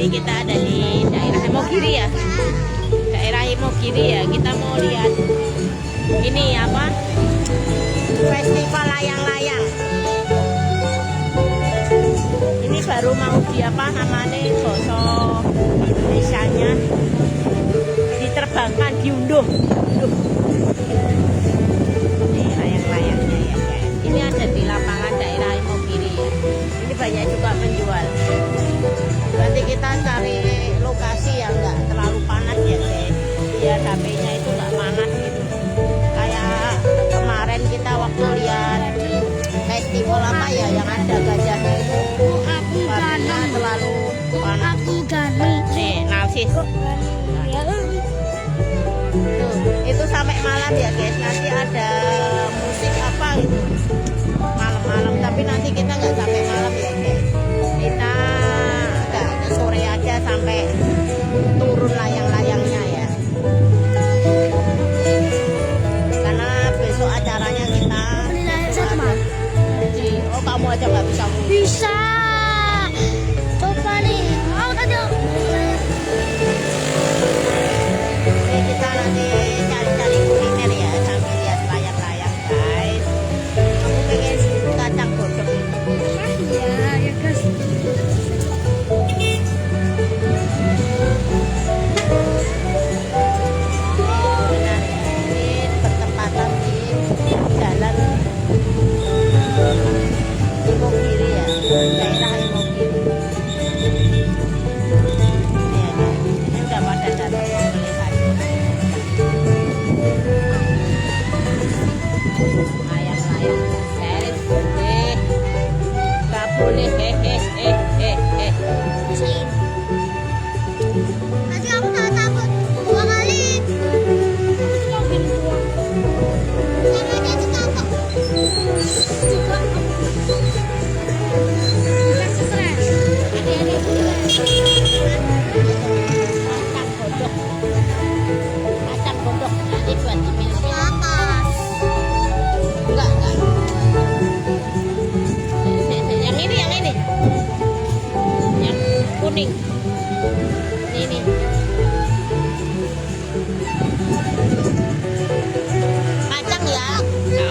Ini kita ada di daerah Imogiri ya. Daerah Imogiri ya. Kita mau lihat ini apa? Festival layang-layang. Ini baru mau di apa namanya boso Indonesianya diterbangkan, diunduh. Ini layang-layangnya ya guys. Ini ada di lapangan daerah Imogiri ya. Ini banyak juga penjual. Nanti kita cari lokasi yang nggak terlalu panas ya guys. Biar HP-nya itu nggak panas gitu. Kayak kemarin kita waktu lihat festival apa ya yang ada gajahnya itu. Karena terlalu panas. Nih, narsis. Tuh, itu sampai malam ya guys. Nanti ada musik apa gitu malam-malam. Tapi nanti kita nggak sampai malam ya guys. Kita agak sore aja sampai turun layang-layangnya ya. Karena besok acaranya kita. Oh, kamu aja nggak bisa mungkin. Bisa. Coba nih. Oh, tadi. Kita nanti cari-cari kuliner ya sambil lihat layang-layang guys. Aku pengen kacang godok ini. Iya, ya guys. Benar ya, ini bertepatan di jalan Imogiri ya, daerah Imogiri. Ya, ini udah pada datang melihat. Layang-layang guys, nggak boleh hehehe. Nanti aku tak takut 2 kali. Sama dia juga kok. Stres. Kacang godok nanti buat diminum. Panas. Enggak. Yang ini. Yang kuning. Ini. Kacang ya.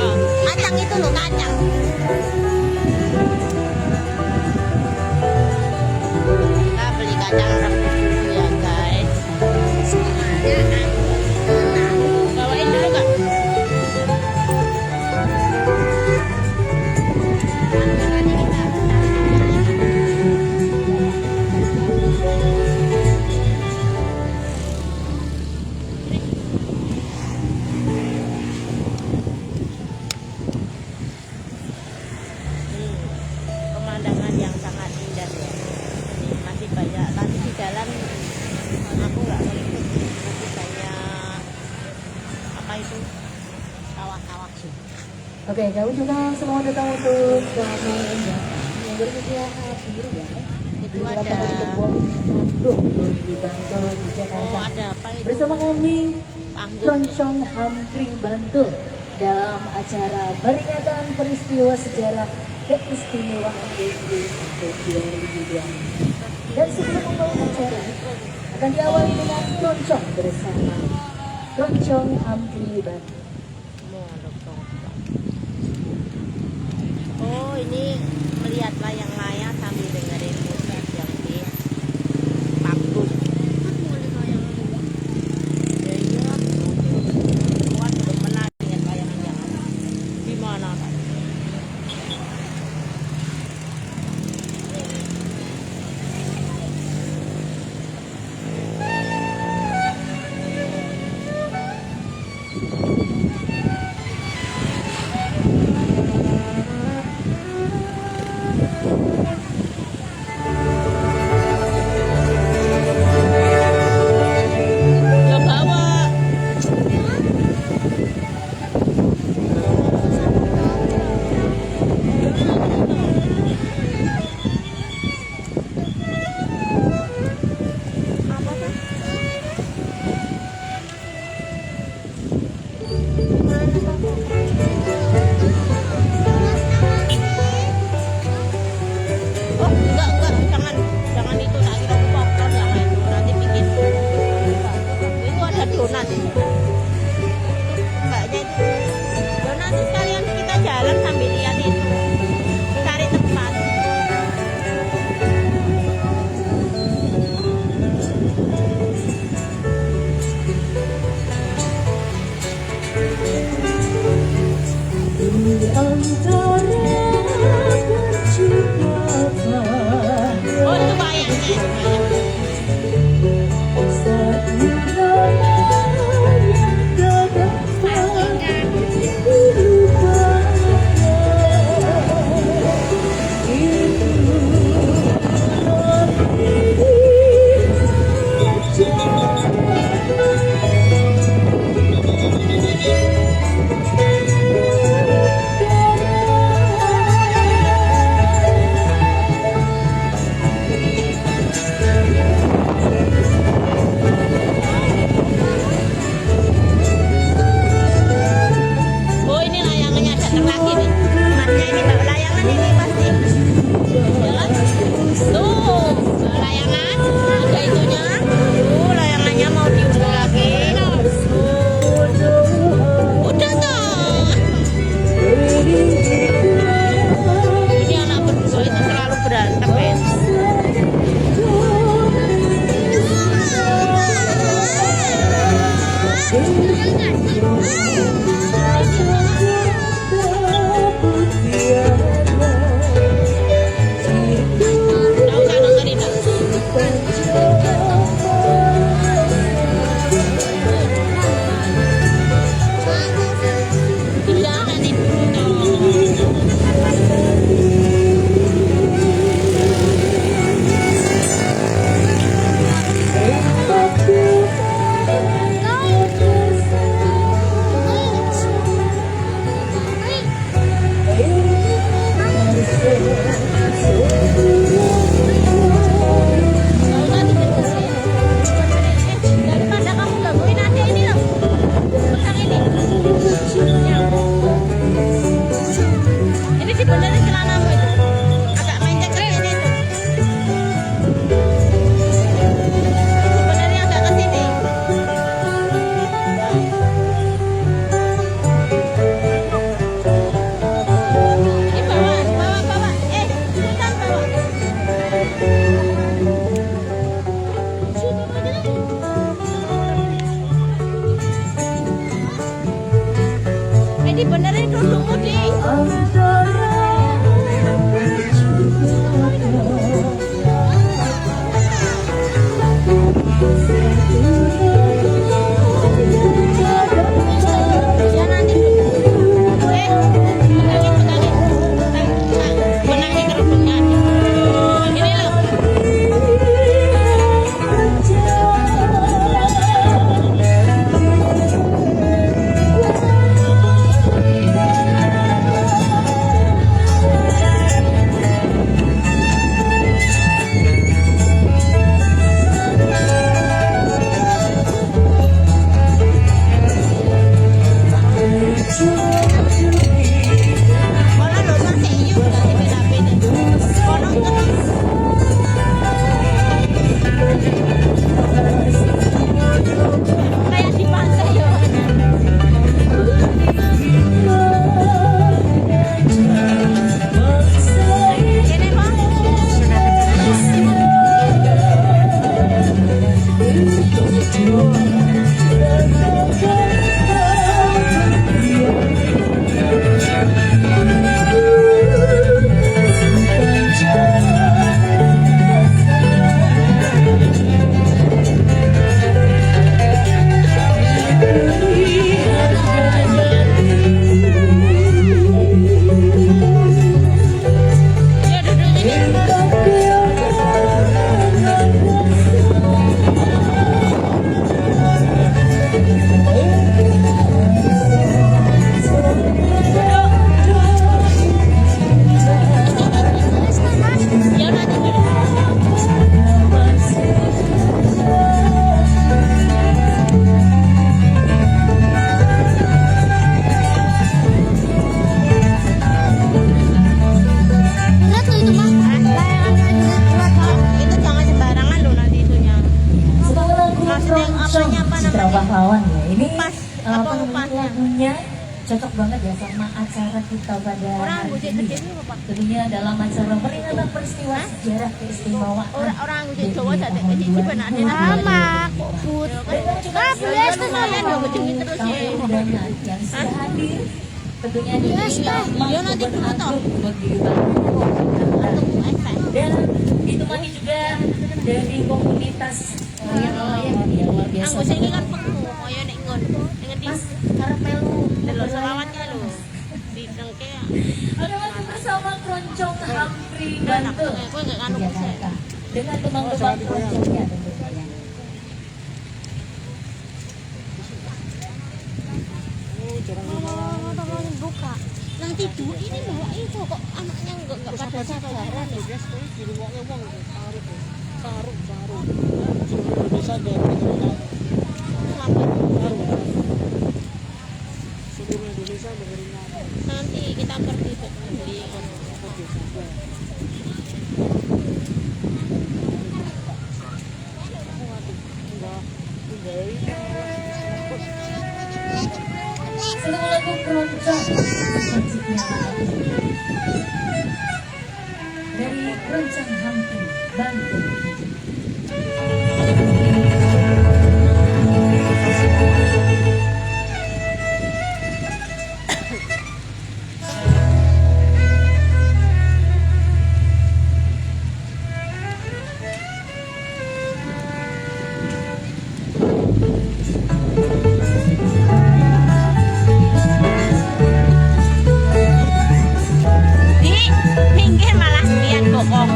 Oh. Kacang itu loh, kacang. Kita beli kacang rebus dulu ya guys. Bawain dulu kak. Pemandangan yang sangat indah ya. Ini masih banyak tadi di jalan aku nggak meliput, masih banyak apa itu kawah-kawah sih. Oke, kami juga selamat datang untuk kami yang bersedia sendiri ya. Itu ada di Bantul di Jakarta. ada apa itu Bersama kami panggung Keroncong Hampri Bantul dalam acara peringatan peristiwa sejarah keistimewaan DKI untuk 2020. Dan sebelum memulai acara akan diawali dengan keroncong bersama Keroncong Hampri Bantul. Oh, ini melihat layang-layang sambil dengerin musik yang di panggung. Ya iya, kawan belum pernah lihat layang-layang. Di mana kan? cocok banget ya sama acara kita pada Orang hari gojek ini. gede ini apa? Tentunya dalam acara peringatan peristiwa sejarah keistimewaan Orang gojek BPI Jawa tak ada tahun gede benar ada 2022. nama. Put. Ah, belas tuh kalian dong gede terus ya. Tamu undangan yang sudah hadir tentunya di Iya, nanti foto. Dan ditemani juga dari komunitas nelayan yang luar biasa. Anggo sing kan pengu kaya nek ngon. Ning ndi? Mas, harap melu Delok selawatnya lho. Didengke. Ada masih bersama keroncong Hampri Enak Bantul kowe enggak nganu kok. Jakarta dengan teman-teman keroncongnya tentunya ya. Buka. Nanti dua ini bawa itu kok anaknya enggak pada sabaran ya. Nanti kita pergi beli Satu lagu keroncong selanjutnya dari keroncong Hampri Bantul. di pinggir malah lihat bokong.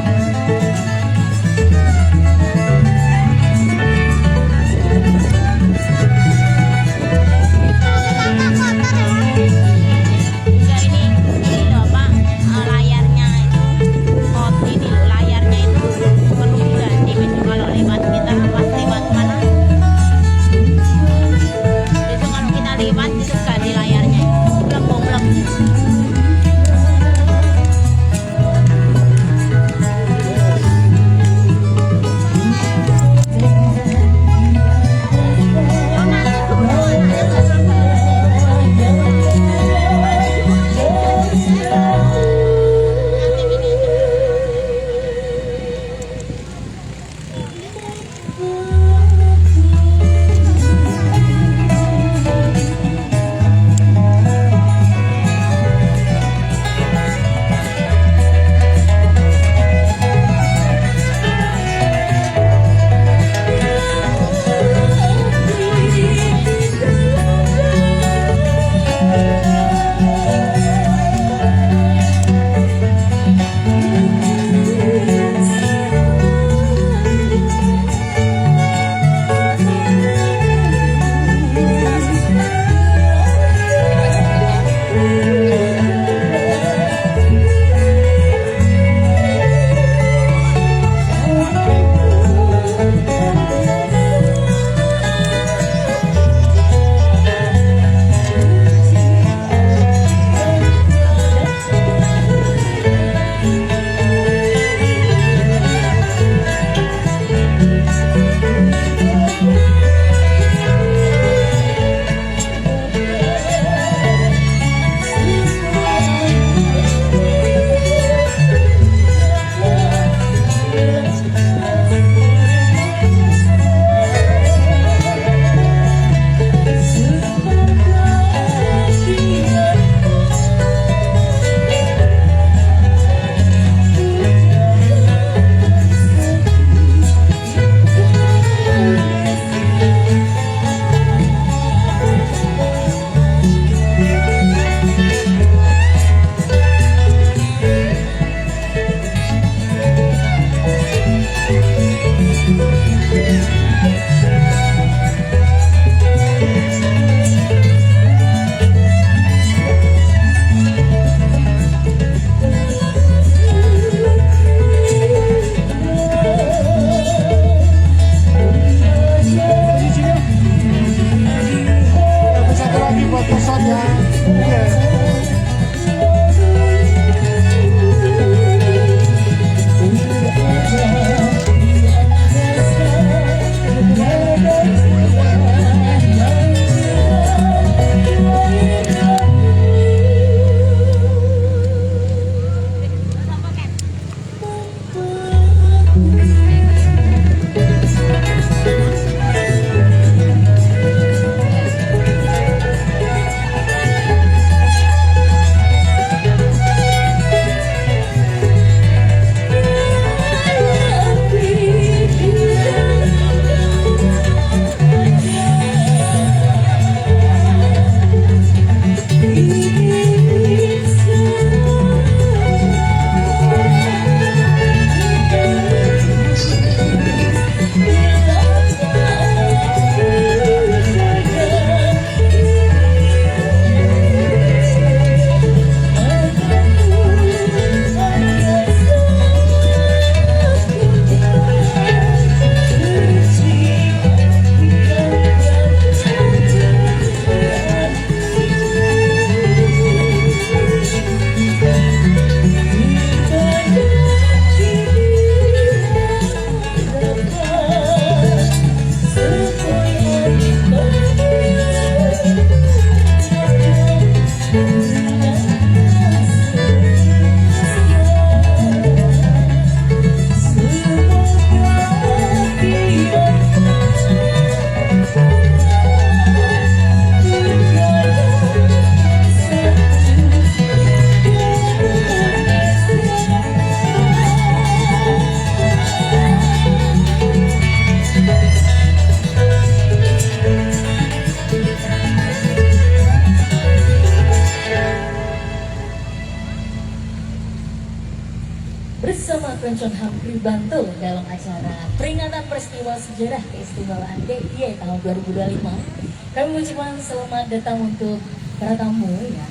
bersama Keroncong Hampri Bantul dalam acara peringatan peristiwa sejarah keistimewaan DIY tahun 2025. Kami mengucapkan selamat datang untuk para tamu ya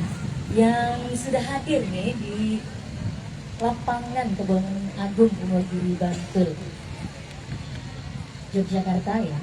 yang sudah hadir nih di lapangan Kebon Agung Wonogiri Bantul, Yogyakarta ya.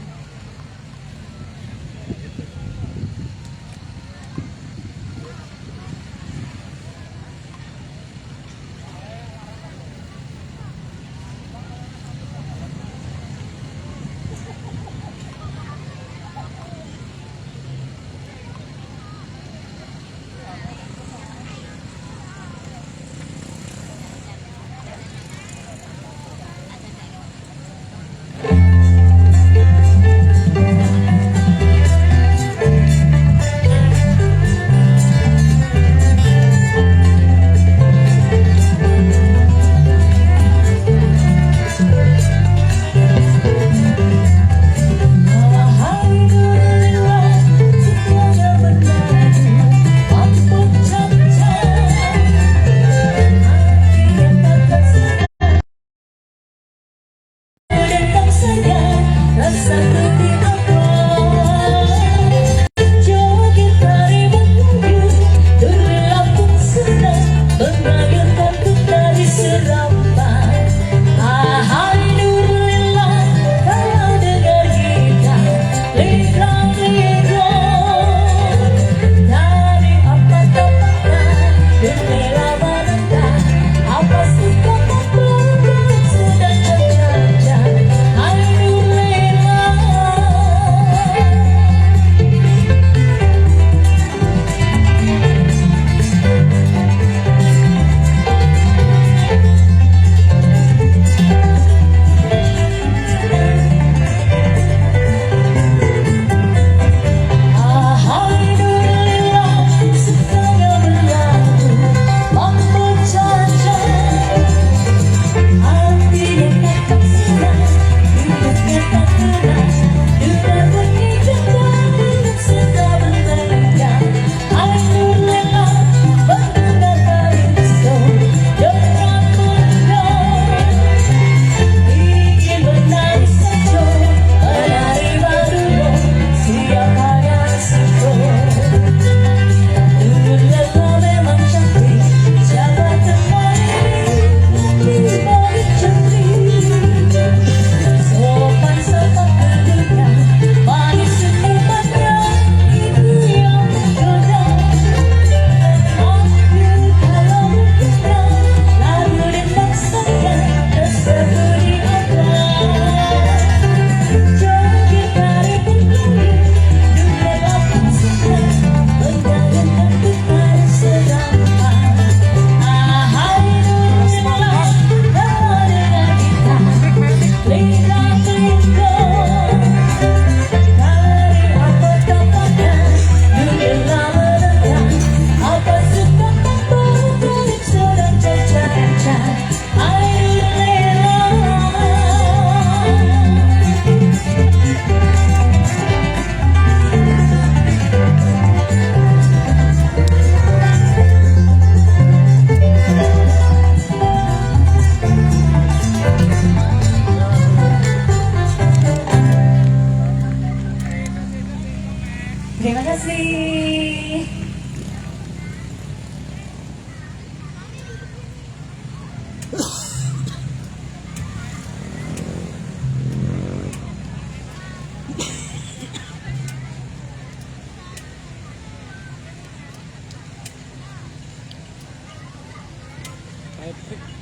Terima kasih.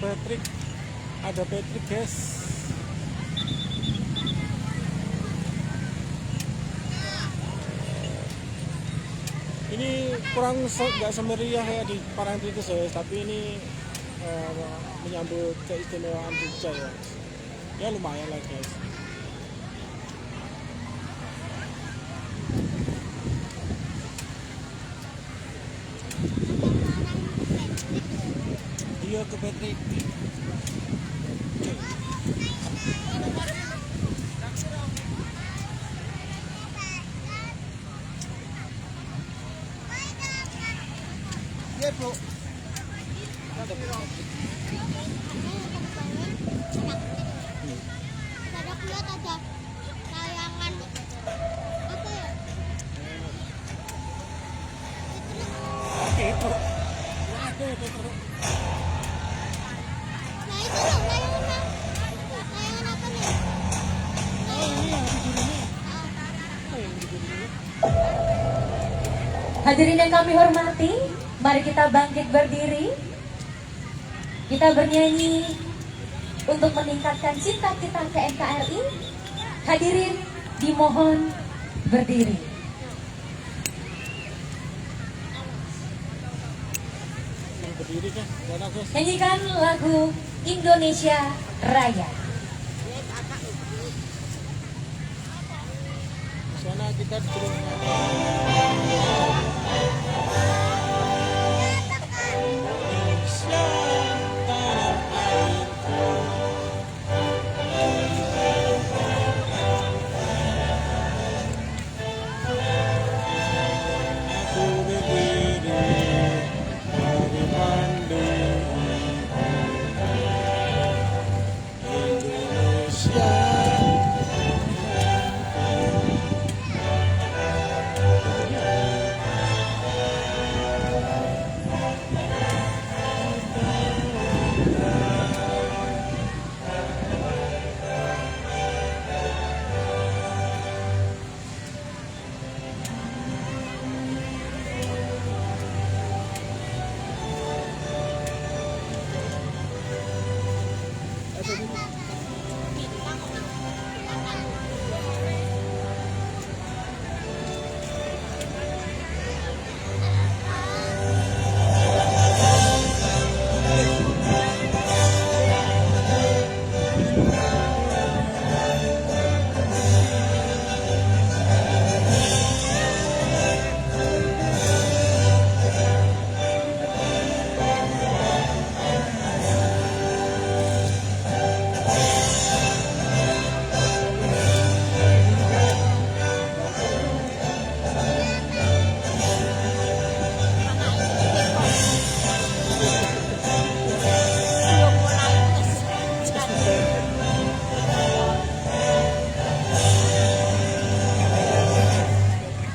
Patrick, ada Patrick guys. Ini kurang nggak semeriah kayak di Parangtritis ya, tapi ini menyambut keistimewaan Jogja ya. Ya lumayan lah guys. Iya ke Patrick. Iya bro. Ada Patrick. Hadirin yang kami hormati, mari kita bangkit berdiri. Kita bernyanyi untuk meningkatkan cinta kita ke NKRI. Hadirin dimohon berdiri. Berdiri kan, karena aku Nyanyikan lagu Indonesia Raya. sana kita disuruh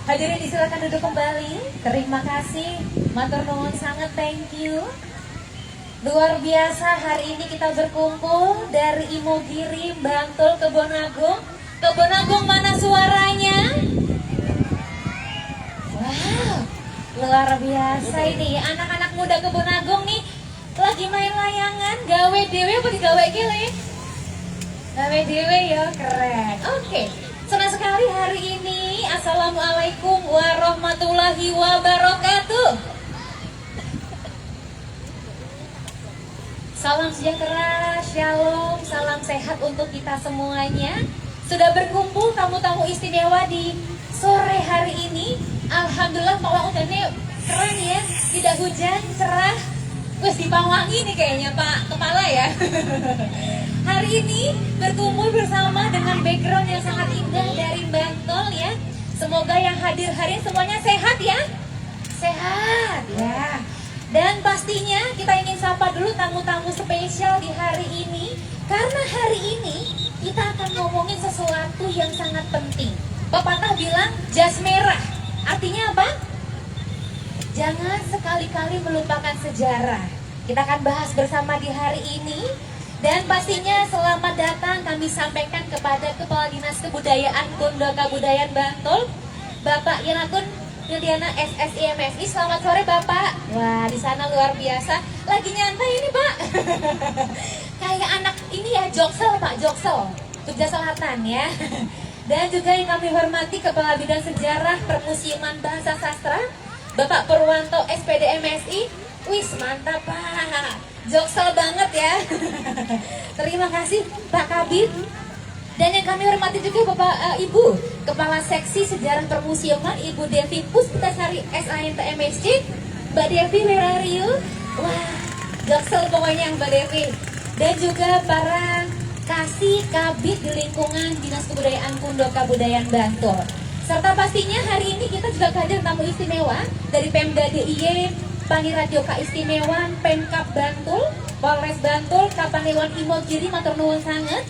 Hadirin disilakan duduk kembali. Terima kasih, matur nuwun sangat, thank you. Luar biasa, hari ini kita berkumpul dari Imogiri, Bantul, Kebonagung. Kebonagung mana suaranya? Wow, luar biasa ini. Anak-anak muda Kebonagung nih lagi main layangan, gawe dewe apa digawe kele? Gawe dewe ya, keren. Oke, senang sekali hari ini. Assalamualaikum warahmatullahi wabarakatuh. Salam sejahtera, shalom, salam sehat untuk kita semuanya. Sudah berkumpul tamu-tamu istimewa di sore hari ini. Alhamdulillah malah udaranya keren ya, tidak hujan, cerah. Wes dipawangi nih kayaknya Pak Kepala ya. Hari ini berkumpul bersama dengan background yang sangat indah dari Bantul ya. Semoga yang hadir hari ini semuanya sehat ya. Sehat ya. Dan pastinya kita ingin sapa dulu tamu-tamu spesial di hari ini. Karena hari ini kita akan ngomongin sesuatu yang sangat penting. Pepatah bilang jas merah. Artinya apa? Jangan sekali-kali melupakan sejarah. Kita akan bahas bersama di hari ini. Dan pastinya selamat datang kami sampaikan kepada Kepala Dinas Kebudayaan Kundo Kabudayaan Bantul, Bapak Yanakun Yuliana SSI MSI. Selamat sore Bapak. Wah, di sana luar biasa. Lagi nyantai ini Pak. Kayak anak ini ya, Joksel Pak, Joksel. Jogja Selatan ya. Dan juga yang kami hormati Kepala Bidang Sejarah Permusiuman Bahasa Sastra, Bapak Purwanto SPD MSI. Wis mantap Pak. Joksel banget ya. Terima kasih Pak Kabid. Dan yang kami hormati juga Bapak Ibu Kepala Seksi Sejarah Permusiuman Ibu Devi Puspitasari SANT MSC. Mbak Devi, where are you? Wah, Joksel pokoknya Mbak Devi. Dan juga para kasih kabid di lingkungan Dinas Kebudayaan Kundo Kabudayaan Bantul. Serta pastinya hari ini kita juga hadir tamu istimewa dari Pemda DIY, Pangi Radio Keistimewaan, Pemkab Bantul, Polres Bantul, Kapanewon Imogiri, matur nuwun sanget,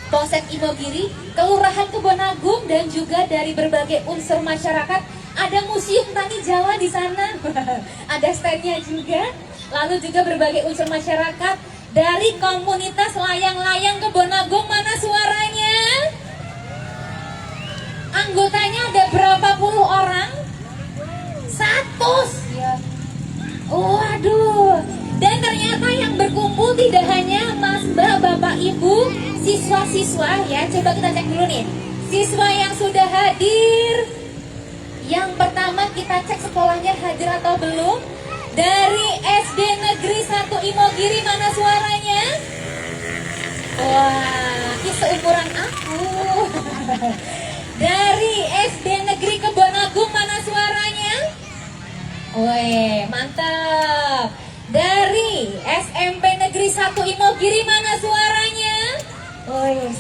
Polsek Imogiri, Kelurahan Kebonagung, dan juga dari berbagai unsur masyarakat. Ada Museum Tani Jawa di sana, ada standnya juga. Lalu juga berbagai unsur masyarakat dari komunitas layang-layang Kebonagung. Mana suaranya? Anggotanya ada berapa puluh orang? Ya. Waduh. Dan ternyata yang berkumpul tidak hanya Mas Mbak, Bapak Ibu, siswa-siswa ya. Coba kita cek dulu nih. Siswa yang sudah hadir. Yang pertama kita cek sekolahnya hadir atau belum. Dari SD Negeri 1 Imogiri, mana suaranya? Wah, ini seumuran aku. Dari SD Negeri Kebon Agung, mana suaranya? Weh, mantap. Dari SMP Negeri 1 Imogiri, mana suaranya? Weh,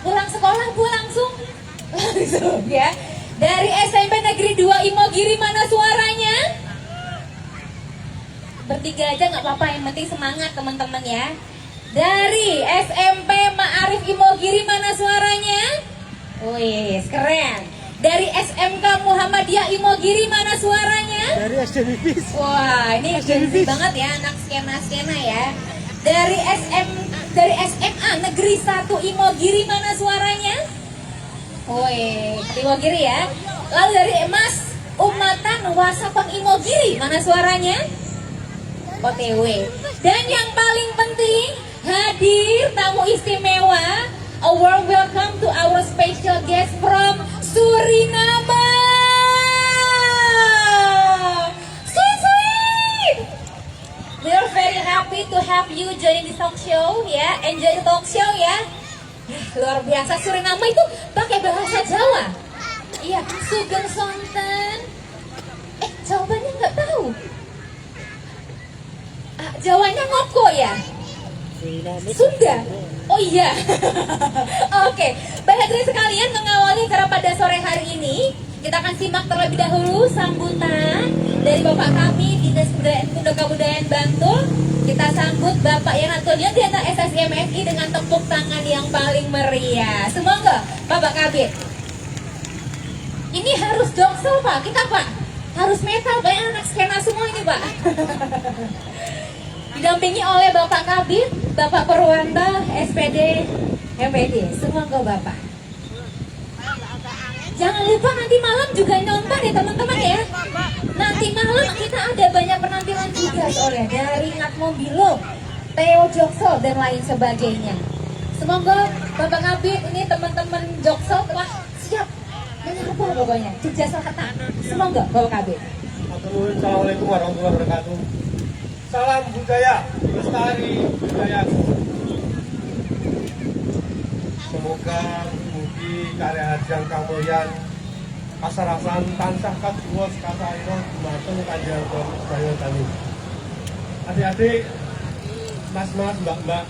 pulang sekolah Bu langsung ya. Dari SMP Negeri 2 Imogiri, mana suaranya? Bertiga aja nggak apa-apa, yang penting semangat teman-teman ya. Dari SMP Ma'arif Imogiri, mana suaranya? Wih, keren. Dari SMK Muhammadiyah Imogiri, mana suaranya? Dari SD Bibis. Wah, ini gengsi banget ya anak skena-skena ya. Dari SMA Negeri 1 Imogiri, mana suaranya? Wih, Imogiri ya. Lalu dari Mas Umatan Wasapang Imogiri, mana suaranya? OTW. Dan yang paling penting, hadir tamu istimewa. A warm welcome to our special guest from Suriname. Sweet, sweet. We are very happy to have you join the talk show ya. Enjoy the talk show ya. Luar biasa, Suriname itu pakai bahasa Jawa. Iya, Sugeng Sonten. Jawabannya nggak tahu. Jawanya ngoko ya? Sunda. Oh iya. Oke. Baik hadirin sekalian, mengawali acara pada sore hari ini, kita akan simak terlebih dahulu sambutan dari Bapak kami Dinas Kebudayaan Bantul. Kita sambut Bapak Yan Antonio Diantar SSIMSI dengan tepuk tangan yang paling meriah. Semoga Bapak Kabit. Ini harus dongsel Pak, kita Pak. Harus metal, banyak anak skena semua ini Pak. Didampingi oleh Bapak Kabit, Bapak Purwanta, SPD, MPD. Semoga Bapak. Jangan lupa nanti malam juga nonton ya teman-teman ya. Nanti malam kita ada banyak penampilan juga soalnya. Dari Natmo Bilo, Theo Joksel, dan lain sebagainya. Semoga Bapak Kabit, ini teman-teman Joksel telah siap menyapa pokoknya. Jejak selatan. Semoga Bapak Kabit. Assalamualaikum warahmatullahi wabarakatuh. Salam budaya, lestari budaya. Semoga mugi karya Hajang Kamulyan Pasarasan tansah kaduwas kasairo dumateng Kanjeng sedaya tani. Adik-adik, mas-mas, mbak-mbak,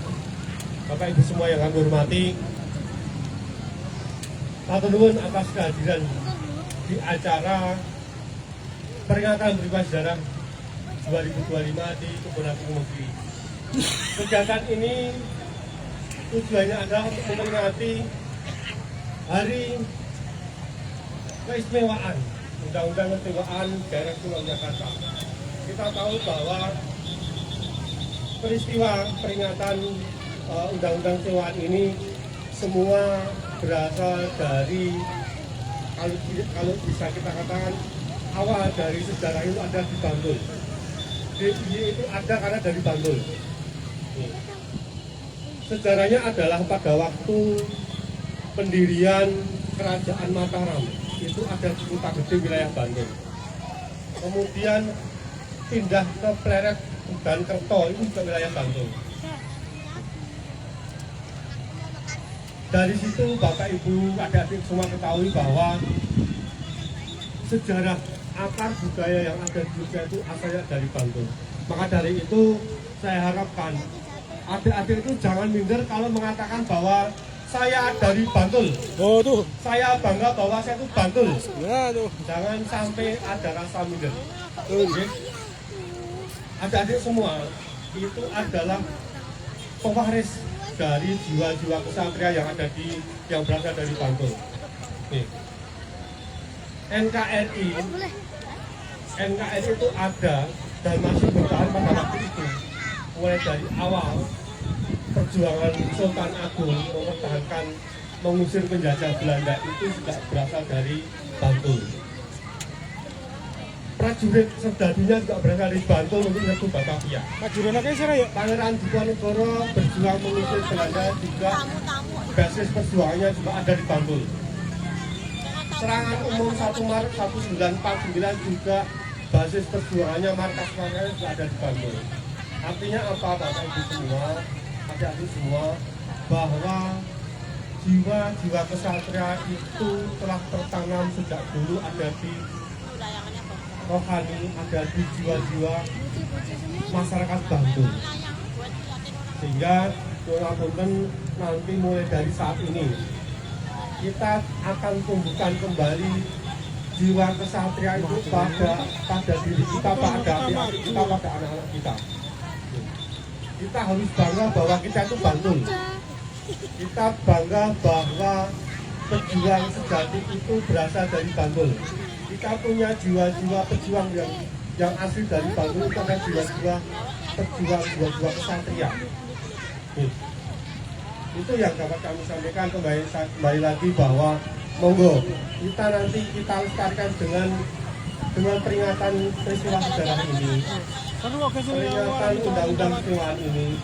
Bapak Ibu semua yang kami hormati, matur nuwun atas kehadiran di acara peringatan Beribadah Sejarah 2025 di Kebon Agung Imogiri. Kegiatan ini tujuannya adalah untuk memperingati Hari Keistimewaan Undang-Undang Keistimewaan Daerah Istimewa Jakarta. Kita tahu bahwa peristiwa peringatan Undang-Undang Keistimewaan ini semua berasal dari, kalau bisa kita katakan, awal dari sejarah itu ada di Bantul. DIY itu ada karena dari Bantul. Sejarahnya adalah pada waktu pendirian Kerajaan Mataram, itu ada di Kota Gede wilayah Bantul. Kemudian pindah ke Pleret dan Kerto, itu juga wilayah Bantul. Dari situ Bapak Ibu adik-adik semua ketahui bahwa sejarah akar budaya yang ada di Jogja itu asalnya dari Bantul. Maka dari itu saya harapkan adik-adik itu jangan minder kalau mengatakan bahwa saya dari Bantul. Oh tuh. Saya bangga bahwa saya itu Bantul. Ya tuh. Jangan sampai ada rasa minder. Tuh. Adik-adik semua itu adalah pewaris dari jiwa-jiwa kesatria yang ada yang berasal dari Bantul. Nih. NKRI itu ada dan masih bertahan pada waktu itu, mulai dari awal perjuangan Sultan Agung mempertahankan mengusir penjajah Belanda itu juga berasal dari Bantul. prajurit serdadinya juga berasal dari Bantul untuk menyerbu Batavia. Majurono kae sira ya. Pangeran Diponegoro berjuang mengusir Belanda juga basis perjuangannya juga ada di Bantul. Serangan umum 1 Maret 1949 juga basis perjuangannya markas-markasnya juga ada di Bantul. Artinya apa Bapak Ibu semua, adik-adik semua, bahwa jiwa-jiwa kesatria itu telah tertanam sejak dulu ada di rohani, ada di jiwa-jiwa masyarakat Bantul. Sehingga walaupun nanti mulai dari saat ini kita akan tumbuhkan kembali jiwa kesatria itu pada diri kita, pada adik-adik kita, pada anak-anak kita. Kita harus bangga bahwa kita itu Bantul. Kita bangga bahwa pejuang sejati itu berasal dari Bantul. Kita punya jiwa-jiwa pejuang yang asli dari Bantul, itu adalah jiwa-jiwa pejuang, jiwa-jiwa kesatria. Itu yang dapat kami sampaikan. Kembali lagi bahwa monggo kita nanti kita lestarikan dengan peringatan peristiwa sejarah ini, peringatan undang-undang keistimewaan ini.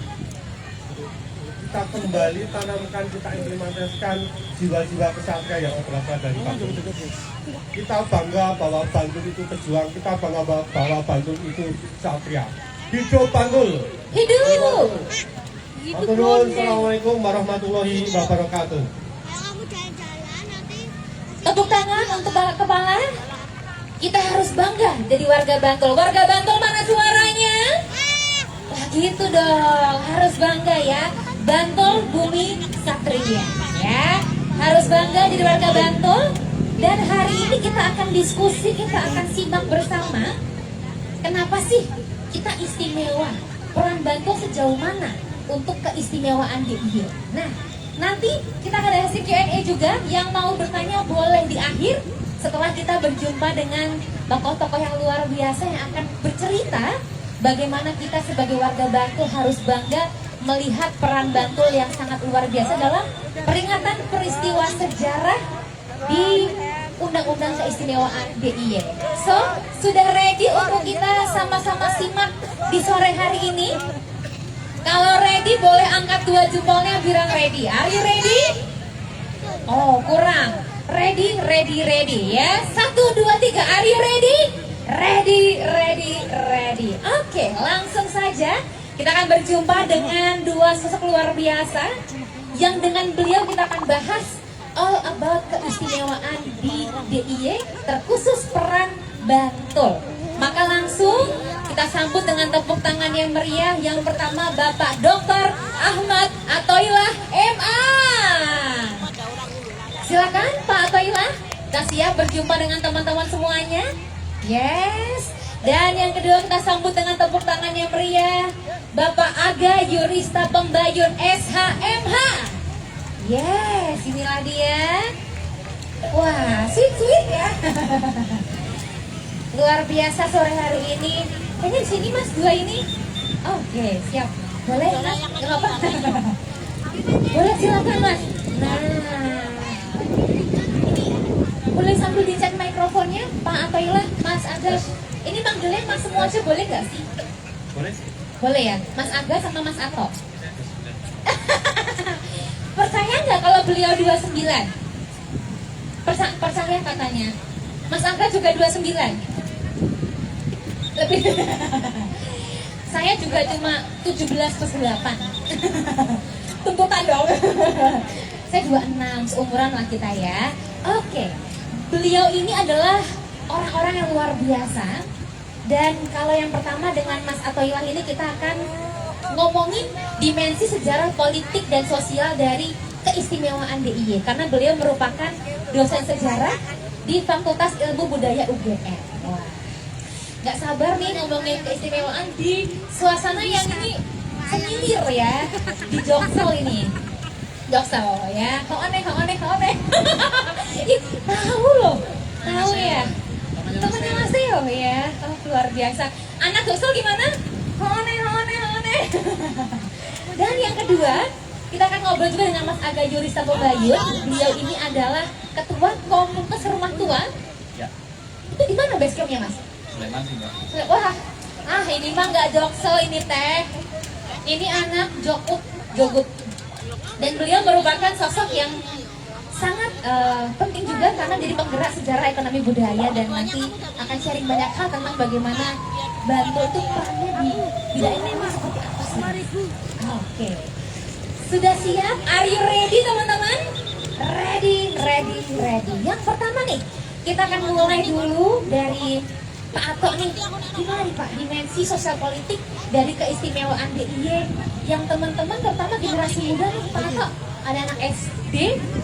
Kita kembali tanamkan, kita implementasikan jiwa-jiwa kesatria yang berasal dari Bantul. Kita bangga bahwa Bantul itu pejuang, kita bangga bahwa Bantul itu satria. Hidup Bantul! Hidup! Assalamualaikum warahmatullahi wabarakatuh. Kalau kamu jalan-jalan nanti Tepuk tangan untuk Bapak Kepala. Kita harus bangga jadi warga Bantul. Warga Bantul mana suaranya? Wah gitu dong, harus bangga ya. Bantul bumi satria ya. Harus bangga jadi warga Bantul. Dan hari ini kita akan diskusi, kita akan simak bersama. Kenapa sih kita istimewa? Peran Bantul sejauh mana untuk keistimewaan DIY? Nah, nanti kita akan ada sesi Q&A juga. Yang mau bertanya boleh di akhir setelah kita berjumpa dengan tokoh-tokoh yang luar biasa yang akan bercerita bagaimana kita sebagai warga Bantul harus bangga melihat peran Bantul yang sangat luar biasa dalam peringatan peristiwa sejarah di Undang-Undang Keistimewaan DIY. So, sudah ready untuk kita sama-sama simak di sore hari ini? Kalau ready boleh angkat 2 jempolnya bilang ready. Are you ready? Oh, kurang. Ready ya. 1, 2, 3. Are you ready? Ready. Oke, langsung saja kita akan berjumpa dengan 2 sosok luar biasa yang dengan beliau kita akan bahas all about keistimewaan di DIY, terkhusus peran Bantul. Maka langsung kita sambut dengan tepuk tangan yang meriah. Yang pertama Bapak Dr. Ahmad Athoillah MA. Silakan Pak Athoillah. Kita siap berjumpa dengan teman-teman semuanya. Yes. Dan yang kedua kita sambut dengan tepuk tangan yang meriah Bapak Aga Yurista Pembayun SHMH. Yes, inilah dia. Wah, sweet ya. Luar biasa sore hari ini. Kayaknya di sini Mas 2 ini. Oke, siap. Boleh Mas? Gak apa? Boleh silakan Mas. Nah, boleh sambil dicek mikrofonnya Pak Athoillah, Mas Aga. Ini manggilnya Mas semua aja boleh gak sih? Boleh. Boleh ya, Mas Aga sama Mas Ato. Percaya nggak kalau beliau 29? Percaya katanya. Mas Aga juga 29. Lebih. Saya juga cuma 17+8. Tuntutan dong. Saya 26, seumuran lah kita ya. Oke. Beliau ini adalah orang-orang yang luar biasa. Dan kalau yang pertama dengan Mas Athoillah ini kita akan ngomongin dimensi sejarah politik dan sosial dari keistimewaan DIY. Karena beliau merupakan dosen sejarah di Fakultas Ilmu Budaya UGM. Wah, gak sabar nih ngomongin keistimewaan di suasana yang ini semilir ya, di Joksel ini. Joksel ya, aneh. Ih, tahu ya. Temennya Mas Theo ya, oh, luar biasa. Anak Joksel gimana? Aneh. Dan yang kedua, kita akan ngobrol juga dengan Mas Aga Yurista Pembayun. Beliau ini adalah Ketua Komunitas Rumah Tua. Ya. Itu di mana base campnya Mas? Sulaiman sih Mbak. Wah, ini mah nggak jokso ini teh. Ini anak Jogut. Dan beliau merupakan sosok yang sangat penting juga karena jadi penggerak sejarah ekonomi budaya dan nanti akan sharing banyak hal tentang bagaimana Bantul itu perannya di bidang ini seperti apa sih? Oke. Sudah siap? Are you ready teman-teman? Ready. Yang pertama nih, kita akan mulai dulu dari Pak Ato nih. Gimana nih Pak, dimensi sosial politik dari keistimewaan DIY yang teman-teman terutama generasi muda nih Pak Ato. Ada anak SD,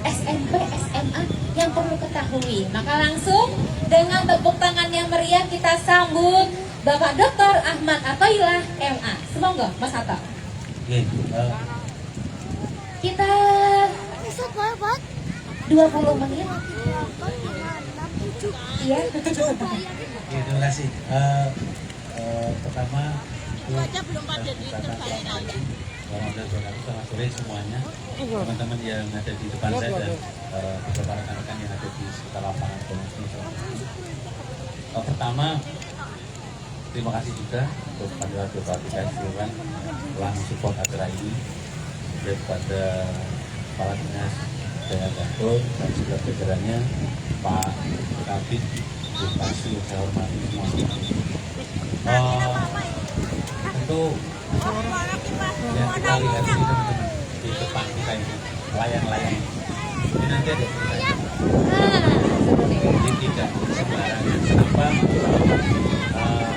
SMP, SMA yang perlu ketahui. Maka langsung dengan tepuk tangan yang meriah kita sambut Bapak Dr. Ahmad Athoillah MA. Semoga Mas Ato. Kita 20 menit. Iya. Terima kasih. Pertama, selamat sore semuanya, teman-teman yang ada di depan saya dan beberapa rekan-rekan yang ada di sekitar lapangan Komisi. Pertama, terima kasih juga untuk Pandewa Bupati Kasihan telah support acara ini, dan kepada Kepala Dinas Daya Bantul dan segala jajarannya, Pak Kabid, Bupati yang saya hormati semuanya. Tentu yang kita lihat ini teman-teman di depan kita ini layang-layang ini nanti ada ceritanya. Jadi tidak sembarangan. Kenapa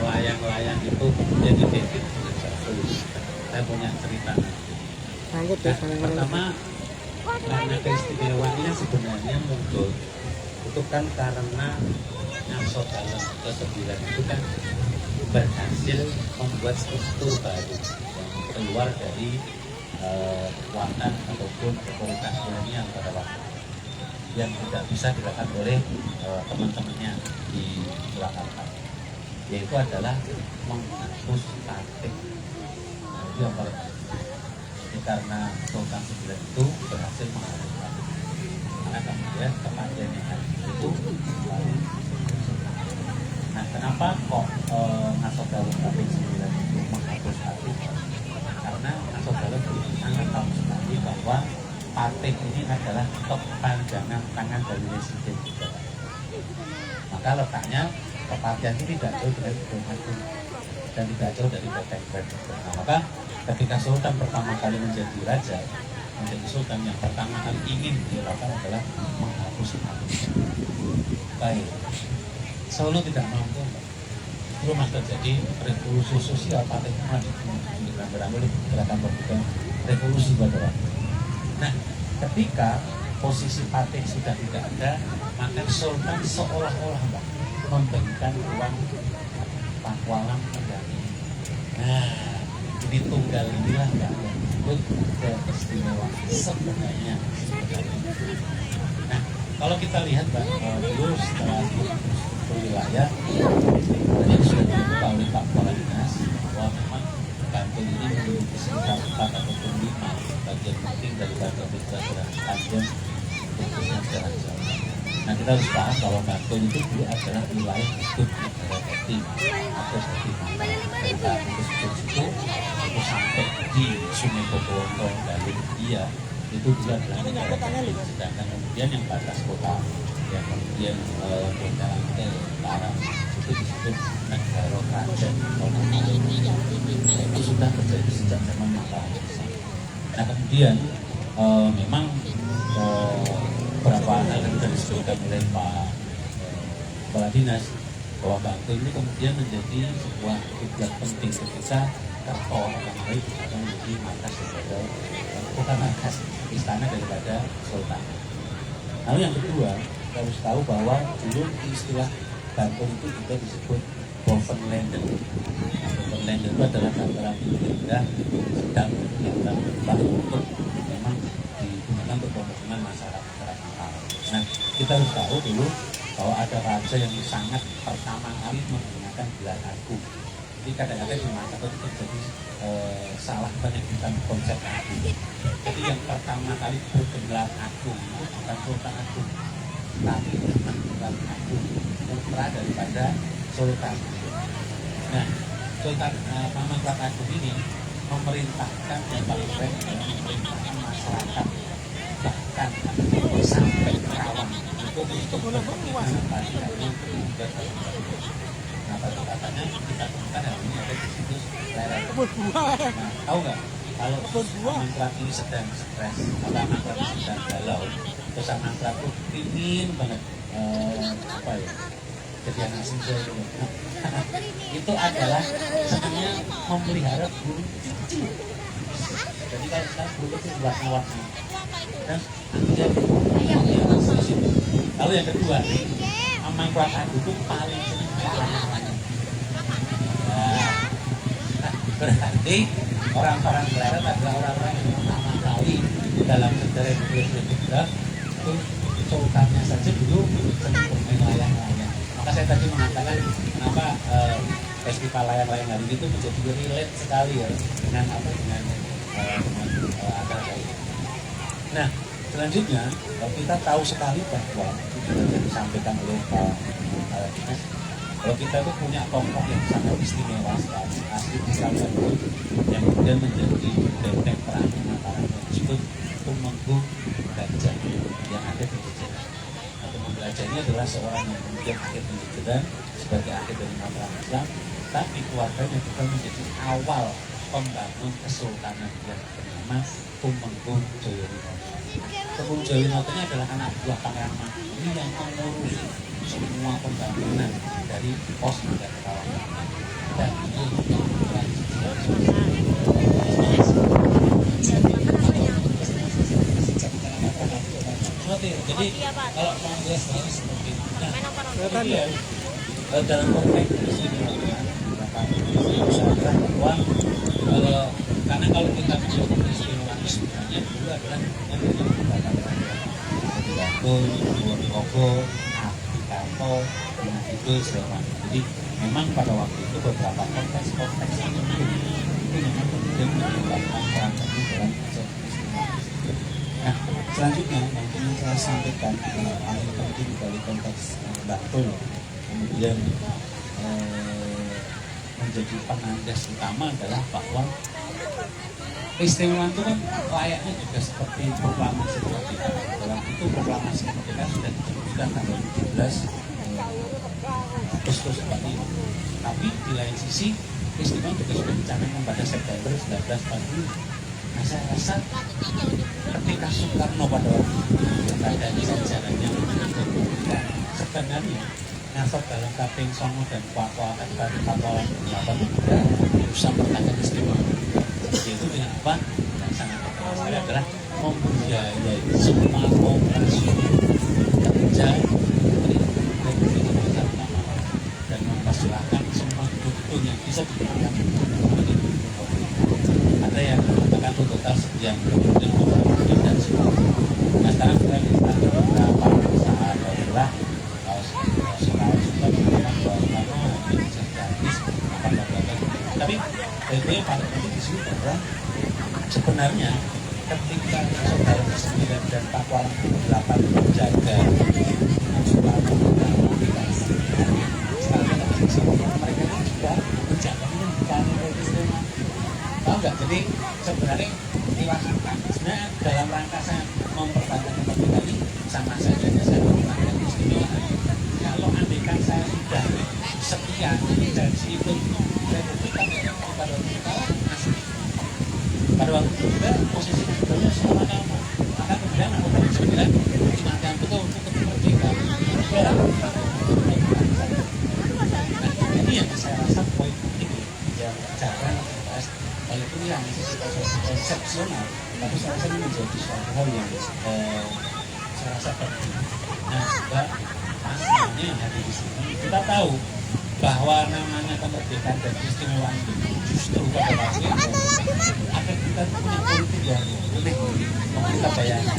layang-layang itu jadi titik? Saya punya cerita. Pertama, karena keistimewaan ini sebenarnya muncul itu kan karena Ngasot dalam ke-9 itu kan berhasil membuat struktur baru yang keluar dari kekuatan ataupun otoritas kolonial pada waktu yang tidak bisa dilakukan oleh teman-temannya di Jakarta, yaitu adalah menghapus batik. Itu yang paling penting. Ini karena Sultan 9 itu berhasil menghapus batik, karena kemudian kematian yang hari itu lalu. Nah, kenapa kok Ngasot dalam batik 9 itu menghapus batik? Karena Ngasot dalam itu sangat tahu sekali bahwa batik ini adalah kepanjangan tangan dari residen juga. Maka letaknya kepartian ini tidak jauh dari Gunung dan tidak jauh dari Beteng. Nah, maka ketika Sultan pertama kali menjadi raja, menjadi Sultan yang pertama kali ingin dilakukan adalah menghapus batik. Baik, Solo tidak mampu, belum terjadi revolusi sosial, batik diambil gerakan pemuda revolusi pada waktu. Nah, ketika posisi batik sudah tidak ada, maka Sultan seolah-olah memberikan ruang pakualam kembali. Nah, ini tunggal inilah yang disebut keistimewaan sebenarnya. Nah, kalau kita lihat dulu setelah wilayah yang sudah dibuka oleh Pak Kepala Dinas bahwa memang Bantul ini memiliki sekitar 4 ataupun 5 bagian penting dari Bantul Federasi Panjang khususnya sejarah Jawa. Nah, kita harus paham bahwa Bantul itu dulu adalah wilayah hidup negara Jatim atau Jatim dari Bantul itu sampai di Sungai Bobolongo dari India itu juga adalah negara Jatim. Sedangkan kemudian yang batas kota yang kemudian berjalan ke utara itu disebut negara kerajaan itu sudah terjadi sejak zaman Mataram. Nah, kemudian memang beberapa hal yang sudah disebutkan oleh Pak Kepala Dinas bahwa Bantul ini kemudian menjadi sebuah kiblat penting ketika Kerto akan baik akan menjadi markas daripada bukan markas istana daripada Sultan. Lalu yang kedua, kita harus tahu bahwa dulu istilah Bantul itu juga disebut Bovenlander. Bovenlander itu adalah dataran tinggi rendah sedang yang berubah untuk memang digunakan untuk pemukiman masyarakat. Nah, kita harus tahu dulu bahwa ada raja yang sangat pertama kali menggunakan gelar agung. Jadi kadang-kadang di masyarakat itu terjadi salah penyebutan konsep agung. Jadi yang pertama kali bergelar agung itu bukan Sultan Agung, tapi gelar agung putra daripada Sultan. Nah, Sultan Pamangkurat Agung ini memerintahkan yang paling keren adalah memerintahkan masyarakat bahkan sampai Kerawang itu untuk bagaimana pastinya nah pada katanya kita temukan hari ini ada di situs lereng. Nah, tahu nggak kalau Pamangkurat ini sedang stres atau Pamangkurat sedang galau, terus Pamangkurat tuh pingin banget apa ya jadi anak single gitu. Nah, itu adalah senangnya memelihara burung kecil. Jadi kalau sekarang burung itu warna-warni dan dia di situ. Lalu yang kedua nih, Pamangkurat Agung itu paling senang layang-layang. Nah, berarti orang-orang Pleret adalah orang-orang yang pertama kali dalam sejarah Indonesia itu sultannya saja dulu senang bermain layang-layang. Maka saya tadi mengatakan kenapa festival layang-layang hari itu menjadi relate sekali ya dengan apa dengan acara ini. Nah, selanjutnya kita tahu sekali bahwa itu sudah disampaikan oleh Pak Dinas, kalau kita itu punya tokoh yang sangat istimewa sekali asli di Bandung yang kemudian menjadi benteng perang Mataram yang disebut Tumenggung Gajah yang ada di Jejeran. Tumenggung Gajah ini adalah seorang yang kemudian akhir di Jejeran sebagai akhir dari Mataram Islam, tapi keluarganya juga menjadi awal pembangun kesultanan yang bernama Tumenggung Joyowinoto. Tumenggung Joyowinoto ini adalah anak buah Pangeran Mangkunegaran yang mengurusi semua pembangunan dari pos hingga ke Kerawang. Dan itu jadi kalau Pangeran sendiri seperti itu. Nah, dalam konteks keistimewaan bahwa karena kalau kita bicara keistimewaan sebenarnya dulu adalah yang digunakan Batul, Wonosobo, Abdikato, itu segala. Jadi memang pada waktu itu beberapa konteks yang itu memang kemudian menyebabkan perang itu dalam konsep keistimewaan. Nah, selanjutnya yang ingin saya sampaikan paling penting dari konteks Batul kemudian menjadi penandas utama adalah bahwa keistimewaan itu kan layaknya juga seperti proklamasi kemerdekaan. Dalam itu proklamasi kemerdekaan sudah diterbitkan tanggal 17 Agustus 45. Tapi di lain sisi keistimewaan juga sudah dicanangkan pada September 1945. Nah, saya rasa ketika Soekarno pada waktu itu berada di jajarannya sebenarnya ngasot dalam kaping songo dan kuat-kuatan dari papalan berlapan tidak usah bertanya istimewa, yaitu dengan apa yang sangat terkenal sekali adalah membiayai semua operasi kerja dan mempersilahkan semua gedung yang bisa digunakan ada yang mengatakan total sekian triliun dan sebagainya. Nah, sekarang kita lihat beberapa perusahaan adalah tapi yang paling penting di sini bahwa sebenarnya ketika saudara 9 dan Pak Kuala 8 menjaga Soekarno mereka juga menjaga yang bukan istimewa. Tahu nggak? Jadi sebenarnya sebenarnya dalam rangka saya mempertahankan kemerdekaan ini sama saja saya mempertahankan keistimewaan. Kalau andaikan saya sudah sekian dari situ saya buktikan pada waktu itu masih pada waktu itu juga posisi sebenarnya sama-sama, maka kemudian aku tadi bilang semacam betul untuk kemerdekaan. Nah, ini yang saya rasa poin penting yang jarang dibahas walaupun yang sisi konsepsional, tapi saya rasa ini menjadi suatu hal yang saya rasa penting. Nah, juga pastinya yang ada di sini kita tahu bahwa namanya kemerdekaan dan keistimewaan itu justru pada waktu itu akan kita punya politik yang unik. Kita bayangkan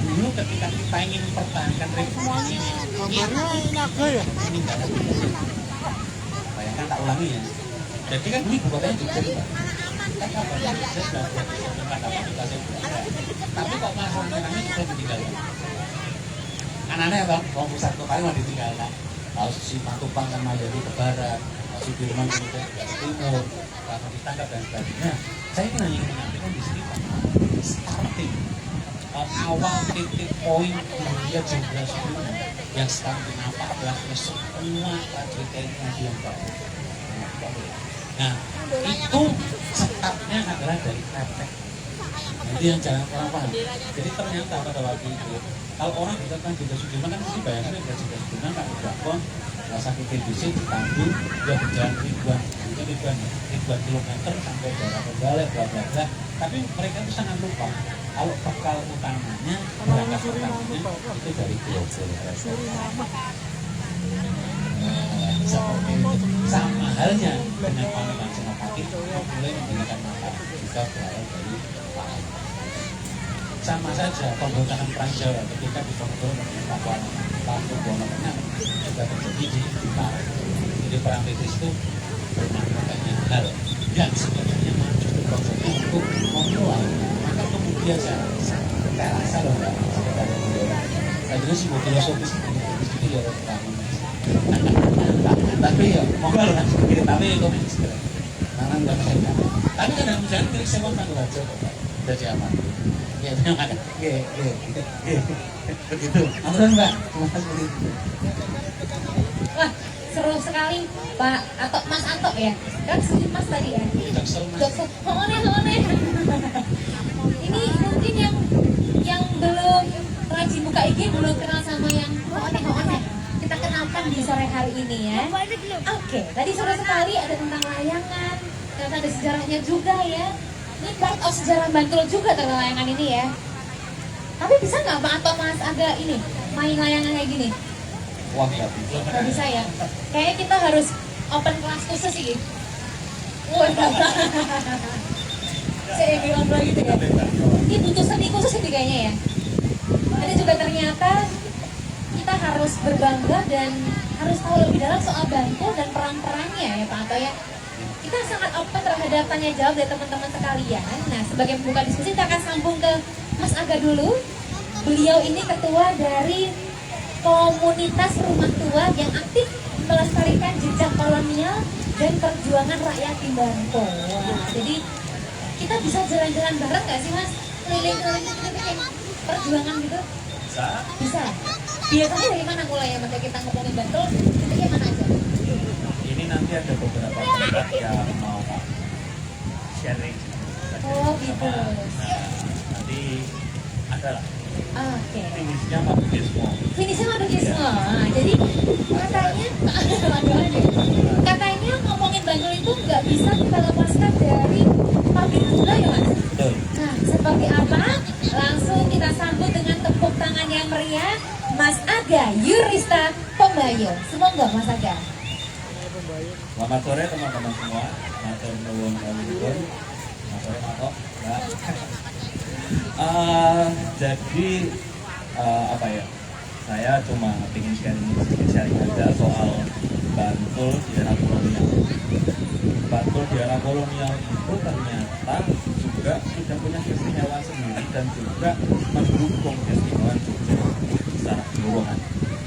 dulu ketika kita ingin mempertahankan republik ini naga ya. ini nggak ada bayangkan, tak ulangi ya. Jadi kan ibu kotanya Jogja kan kabarnya Jogja sudah buat apa kita tapi kok masalahnya sudah ditinggalkan. Anaknya apa? Kalau pusat kotanya mau ditinggalkan. Kalau si Matupang kan Mayani ke barat, si Firman kemudian ke timur, karena ditangkap dan sebagainya. Saya ingin hanya menyampaikan di sini Pak, starting awal titik poin kemudian generasi yang sekarang kenapa adalah semua prajurit TNI yang baru. Nah, itu startnya adalah dari praktek. Jadi yang jangan kurang paham. Jadi ternyata pada waktu itu, kalau orang dikatakan Jenderal Sudirman kan mesti bayangkan ya Jenderal Sudirman Pak Udakon, sakit TBC di Tanjung, dia berjalan ribuan kilometer sampai daerah Pembalai, bla bla bla. Tapi mereka itu sangat lupa kalau bekal utamanya, berangkat utamanya itu dari Grogol. Seperti itu. Sama halnya dengan Pangeran Senopati mulai menggunakan mata juga berasal dari Pahlawan. Sama saja pemberontakan Perang Jawa ketika dikontrol oleh Pakubono juga terjadi di Jepang. Jadi perang Inggris itu banyak hal yang sebenarnya maju ke prosesnya untuk memulai. Maka kemudian saya rasa loh Mbak, saya juga sih mau filosofis di sini ya tapi ya monggo lah kita tapi komen segera nanang nggak bisa tapi kan dalam jalan milik sewa tanggung aja jadi aman ya terima kasih begitu aman Mbak seperti itu. Wah, seru sekali Pak atau Mas Anto ya. Kan Mas tadi ya. Dokter, honeh. Ini mungkin yang belum rajin buka IG belum kenal sama yang honeh. Kita kenalkan di sore hari ini ya. Oke, tadi sore sekali ada tentang layangan, ternyata ada sejarahnya juga ya. Ini part of sejarah Bantul juga tentang layangan ini ya. Tapi bisa nggak Pak atau Mas agak ini main layangan kayak gini? Wah, nggak bisa ya. Kayaknya kita harus open kelas khusus sih. Wah, saya bilang gitu ya. Ini butuh seni khusus ini kayaknya ya. Ada juga ternyata kita harus berbangga dan harus tahu lebih dalam soal Bantul dan perang-perangnya ya Pak Anto ya. Kita sangat open terhadap tanya jawab dari teman-teman sekalian. Nah, sebagai pembuka diskusi kita akan sambung ke Mas Aga dulu. Beliau ini ketua dari komunitas rumah tua yang aktif melestarikan jejak kolonial dan perjuangan rakyat di Bantul. Jadi kita bisa jalan-jalan bareng nggak sih Mas? Keliling-keliling kita bikin perjuangan gitu? Bisa. Biasanya dari mana mulai ya Mas? Kita ngomongin Bantul, titiknya mana aja? Ini nanti ada beberapa tempat yang mau sharing. Oh gitu. Nah, nanti ada lah. Oke. Finishnya Madukismo. Finishnya Madukismo. Nah, jadi katanya ngomongin Bantul itu nggak bisa kita lepaskan dari pabrik gula ya Mas? Betul. Nah, seperti apa? Langsung kita sambut dengan tepuk tangan yang meriah Mas Aga Yurista Pembayo. Semoga Mas Aga. Selamat sore teman-teman semua. Matur nuwun kawula. Selamat sore Mato. Jadi apa ya? Saya cuma ingin sharing aja soal Bantul di era kolonial. Bantul di era kolonial itu ternyata juga sudah punya keistimewaan sendiri dan juga mendukung keistimewaan Jogja secara keseluruhan.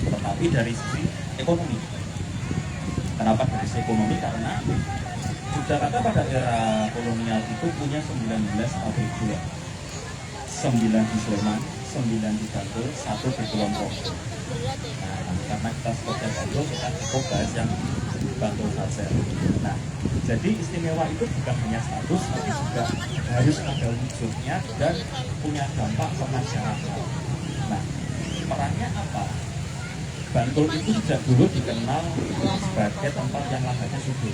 Tetapi dari sisi ekonomi. Kenapa dari sisi ekonomi? Karena Yogyakarta pada era kolonial itu punya 19 pabrik gula. 9 di Sleman, 9 di Bantul, 1 di Kulon Progo. Nah, karena kita stoknya Bantul, kita cukup bahas yang Bantul saja. Nah, jadi istimewa itu bukan hanya status, tapi juga harus ada wujudnya dan punya dampak ke masyarakat. Nah, perannya apa? Bantul itu sejak dulu dikenal sebagai tempat yang lahannya subur.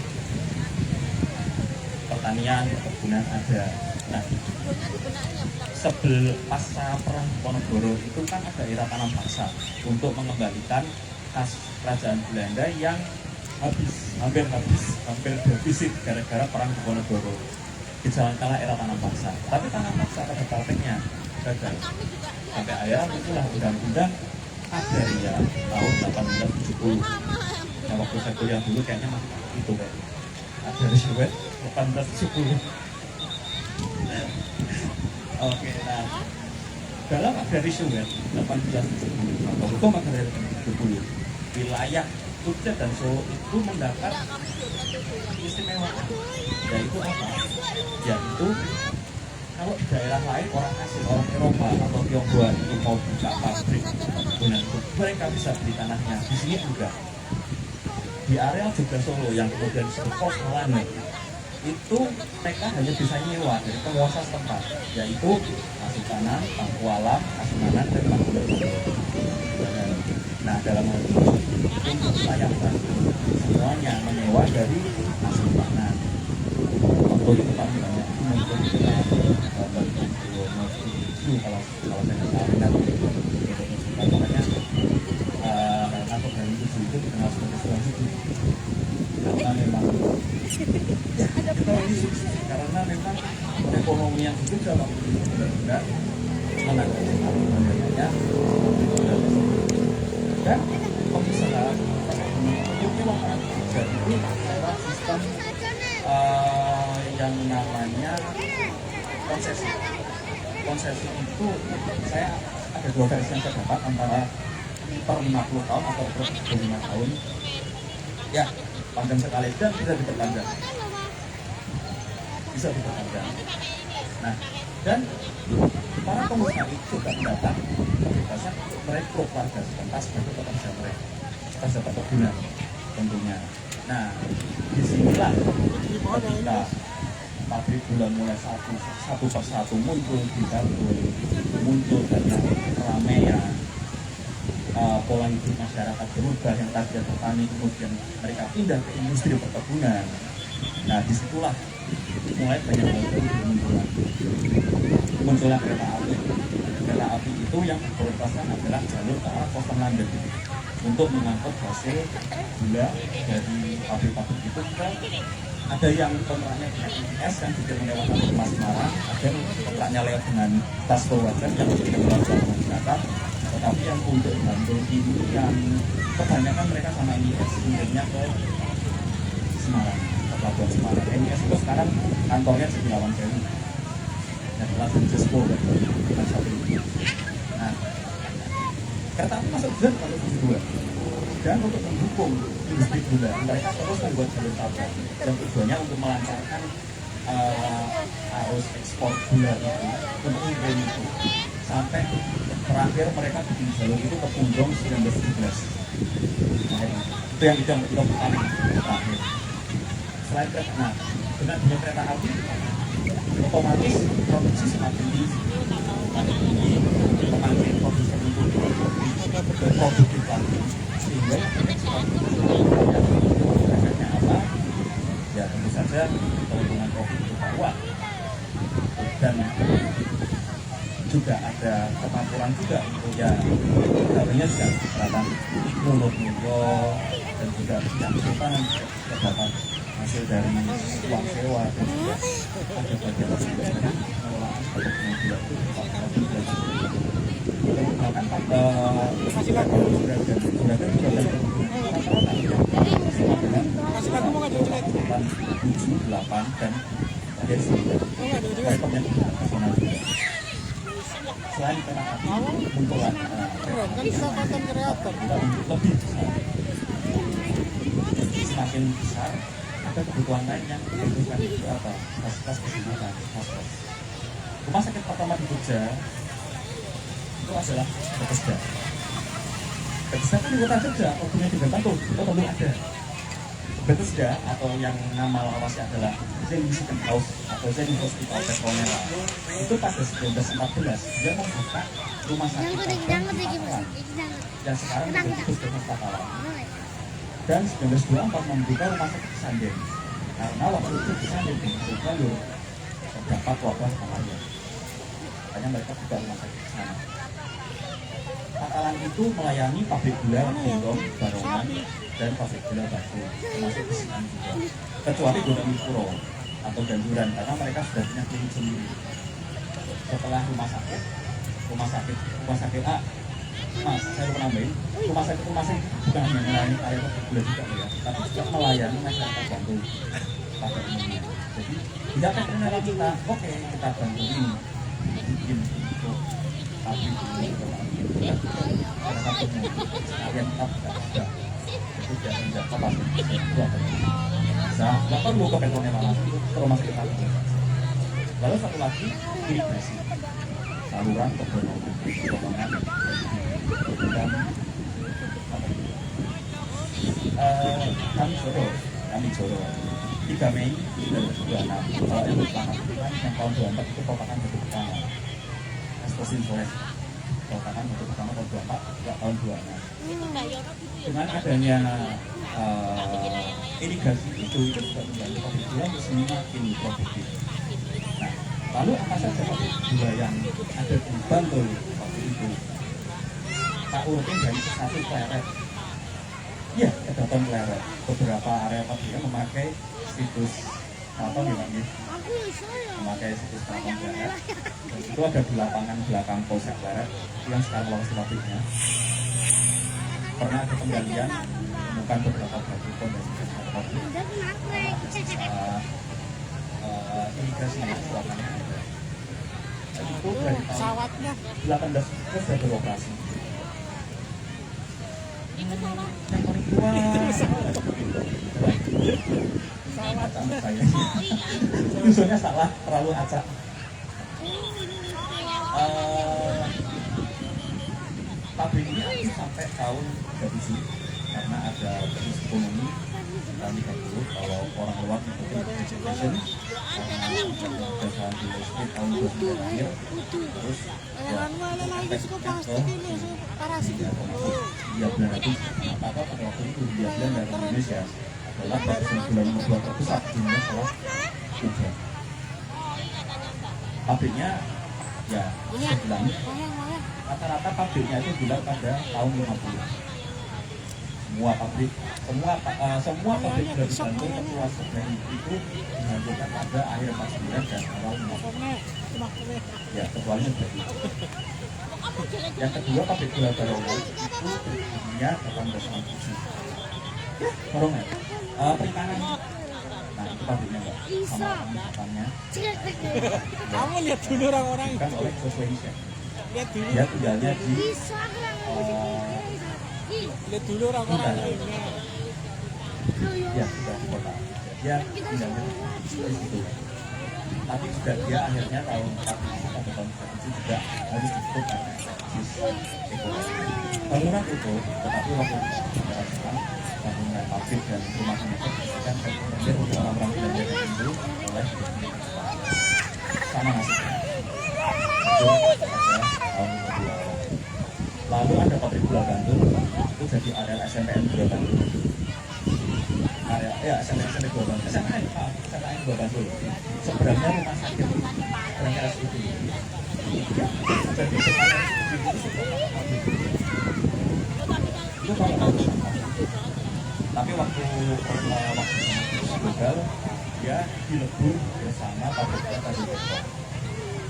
Pertanian, perkebunan ada. Nah, pasca perang Diponegoro itu kan ada era tanam paksa untuk mengembalikan kas kerajaan Belanda yang hampir defisit gara-gara perang Diponegoro. Dijalankanlah era tanam paksa. Tapi tanam paksa pada prakteknya gagal. Sampai akhirnya muncullah undang-undang Agraria tahun 1870. Nah, waktu saya kuliah dulu kayaknya masih itu kayak Agraria 1870. Oke, nah dalam Agraria 1870 atau hukum Agraria 1870 wilayah Jogja dan Solo itu mendapat keistimewaan, yaitu apa? Yaitu kalau di daerah lain orang asing, orang Eropa atau Tionghoa itu mau buka pabrik kebunan itu mereka bisa beli tanahnya. Di sini enggak. Di area Jogja Solo yang kemudian disebut pos Melane itu mereka hanya bisa nyewa dari penguasa setempat, yaitu Kasunanan, Pakualam, Kasunanan, dan Pakualam. Nah, dalam hal ini untuk sayatan semuanya menyewa dari Kasunanan. Waktu itu paling banyak itu mungkin kita kalau saya nggak salah ingat makanya karena program itu dikenal sebagai subsidi karena memang karena memang ekonomi yang hidup dalam benar-benar menangani namanya dan pengusaha itu jadi lewat sistem yang namanya konsesi. Konsesi itu saya ada dua versi yang saya dapat antara per 50 tahun atau per 25 tahun ya panjang sekali dan bisa diperpanjang nah dan para pengusaha itu juga mendapat kebebasan untuk merekrut warga setempat sebagai pekerja mereka pekerja perkebunan tentunya. Nah disinilah ketika pabrik gula mulai satu persatu muncul di Bantul, muncul banyak keramaian, pola hidup masyarakat berubah yang tadinya petani kemudian mereka pindah ke industri perkebunan. Nah disitulah mulai banyak munculnya kereta api. Kereta api itu yang berorientasikan adalah jalur ke arah Coastal London untuk mengangkut hasil gula dari pabrik-pabrik itu ke ada yang kontraknya dengan IPS yang juga melewati Mas Semarang, ada yang kontraknya lewat dengan Tasco Wajan yang juga melewati Jakarta, tetapi yang untuk Bantul ini yang kebanyakan mereka sama IPS pinggirnya ke Semarang, ke Pelabuhan Semarang. IPS itu sekarang kantornya di Lawan Sewu, yang langsung Jespo bukan satu ini. Nah, kereta api masuk jalan kalau kedua. Dan untuk mendukung industri gula, mereka terus membuat jalur tabrak dan tujuannya untuk melancarkan arus ekspor gula itu untuk ngirim itu sampai terakhir mereka bikin jalur itu ke Punjong 1917. Nah, itu yang paling terakhir. Selain kereta, nah dengan kereta api otomatis produksi semakin tinggi, semakin produksi untuk produktif lagi. Sehingga efeknya apa? Ya tentu saja keuntungan profit itu kuat dan juga ada kemampuan juga untuk ya katanya juga peralatan mulut dan juga yang sultan terdapat hasil dari uang sewa dan juga ada bagian pengelolaan seperti gula itu bahkan penghasilan juga dan juga penghasilan mau ngajak jelek 7, 8 dan akhir rekomnya nasional juga. Selain kereta api munculan kan kesempatan kreator lebih besar, semakin besar ada kebutuhan lain yang dibutuhkan itu apa? Fasilitas kesehatan, hospes. Rumah sakit pertama di Jogja itu adalah Bethesda. Bethesda kan di kota Jogja, kalau punya juga Bantul, itu tentu ada. Bethesda atau yang nama lawasnya adalah Zen Visiting House atau Zen Hospital Petronella itu pada 1914 dia membuka rumah sakit yang sekarang menjadi Puskesmas Pakalan. Dan 1924 membuka rumah sakit Sanden karena waktu itu di Sanden itu jalur terdapat wabah malaria, makanya mereka buka rumah sakit di sana. Pakalan itu melayani pabrik gula Gendong, Barongan, dan pabrik gula Batu, termasuk Besian juga, kecuali Gunung Puro atau Ganduran karena mereka sudah punya klinik sendiri. Setelah rumah sakit A, Mas, saya lupa nambahin, rumah sakit bukan hanya melayani area pabrik gula juga ya, tapi juga melayani masyarakat Bantul pada umumnya. Jadi tidak akan kita, oke kita bantu ini bikin untuk pabrik gula, ada satunya sekalian tetap tidak ada. Itu tidak rendah kapasitasnya itu apa? Bisa, nggak perlu ke pentornya malah ke rumah sakit hati. Lalu satu lagi irigasi, saluran pepohonan, dan kami Joro 3 Mei 2026 kalau yang pelaksanaan yang tahun 24 itu merupakan bentuk pertama Esposin Forest merupakan bentuk pertama tahun 24 juga tahun 26 dengan adanya irigasi itu juga membantu Covid untuk semakin produktif. Nah, lalu apa saja Covid yang ada di Bantul waktu itu? Tak urutin dari satu pleret. Ya, kedaton pleret. Beberapa area Covid memakai situs keraton ya Pak ya. Memakai situs keraton pleret. Dan itu ada di lapangan belakang Polsek Pleret yang sekarang lokasi pabriknya. Pernah ada penggalian menemukan beberapa batu fondasi dan pabrik. Irigasinya suapannya ada. Dan itu dari tahun 18 itu sudah beroperasi. Yang paling tua acak saya dusunnya salah, terlalu acak. Pabrik ini aktif sampai tahun 2000 karena ada krisis ekonomi tahun 30 kalau orang luar mengikuti education karena kebiasaan di listrik tahun 2000 akhir terus ya dia benar itu apa pada waktu itu dia bilang dari Indonesia adalah produsen gula nomor 2 terbesar di dunia setelah Kuba. Pabriknya ya sebulan rata-rata pabriknya itu bulan pada tahun 50. Semua pabrik pabrik gula di Bantul ketua sebenarnya itu dihancurkan pada akhir 49 dan awal 50. Ya kecuali seperti itu. Yang kedua pabrik gula Barongan itu berdirinya 1897. Barongan, perikanan. Nah itu pabriknya Mbak, sama pabriknya. Kamu lihat dulu orang-orang itu. Kan oleh Joshua Hisham. Lihat dulu. Dia tinggalnya di Lihat dulu orang-orang ini. ya sudah di kota. Dia tinggalnya di situ. Tapi juga dia akhirnya tahun 40 atau tahun 70 juga harus ditutup karena krisis ekonomi. Bangunan tutup, tetapi waktu itu bangunan pabrik dan rumah sakit kan terkait untuk orang-orang belanja dulu oleh sama nasibnya. Itu pada tahun 2000. Lalu ada pabrik gula Bantul, itu jadi area SMPN Gula Bantul. Area SMPN Gula Bantul, SMPN Gula Bantul. Sebenarnya rumah sakit Rengkeres itu. Jadi itu kalau tapi waktu gagal dia dilebur bersama pabrik tadi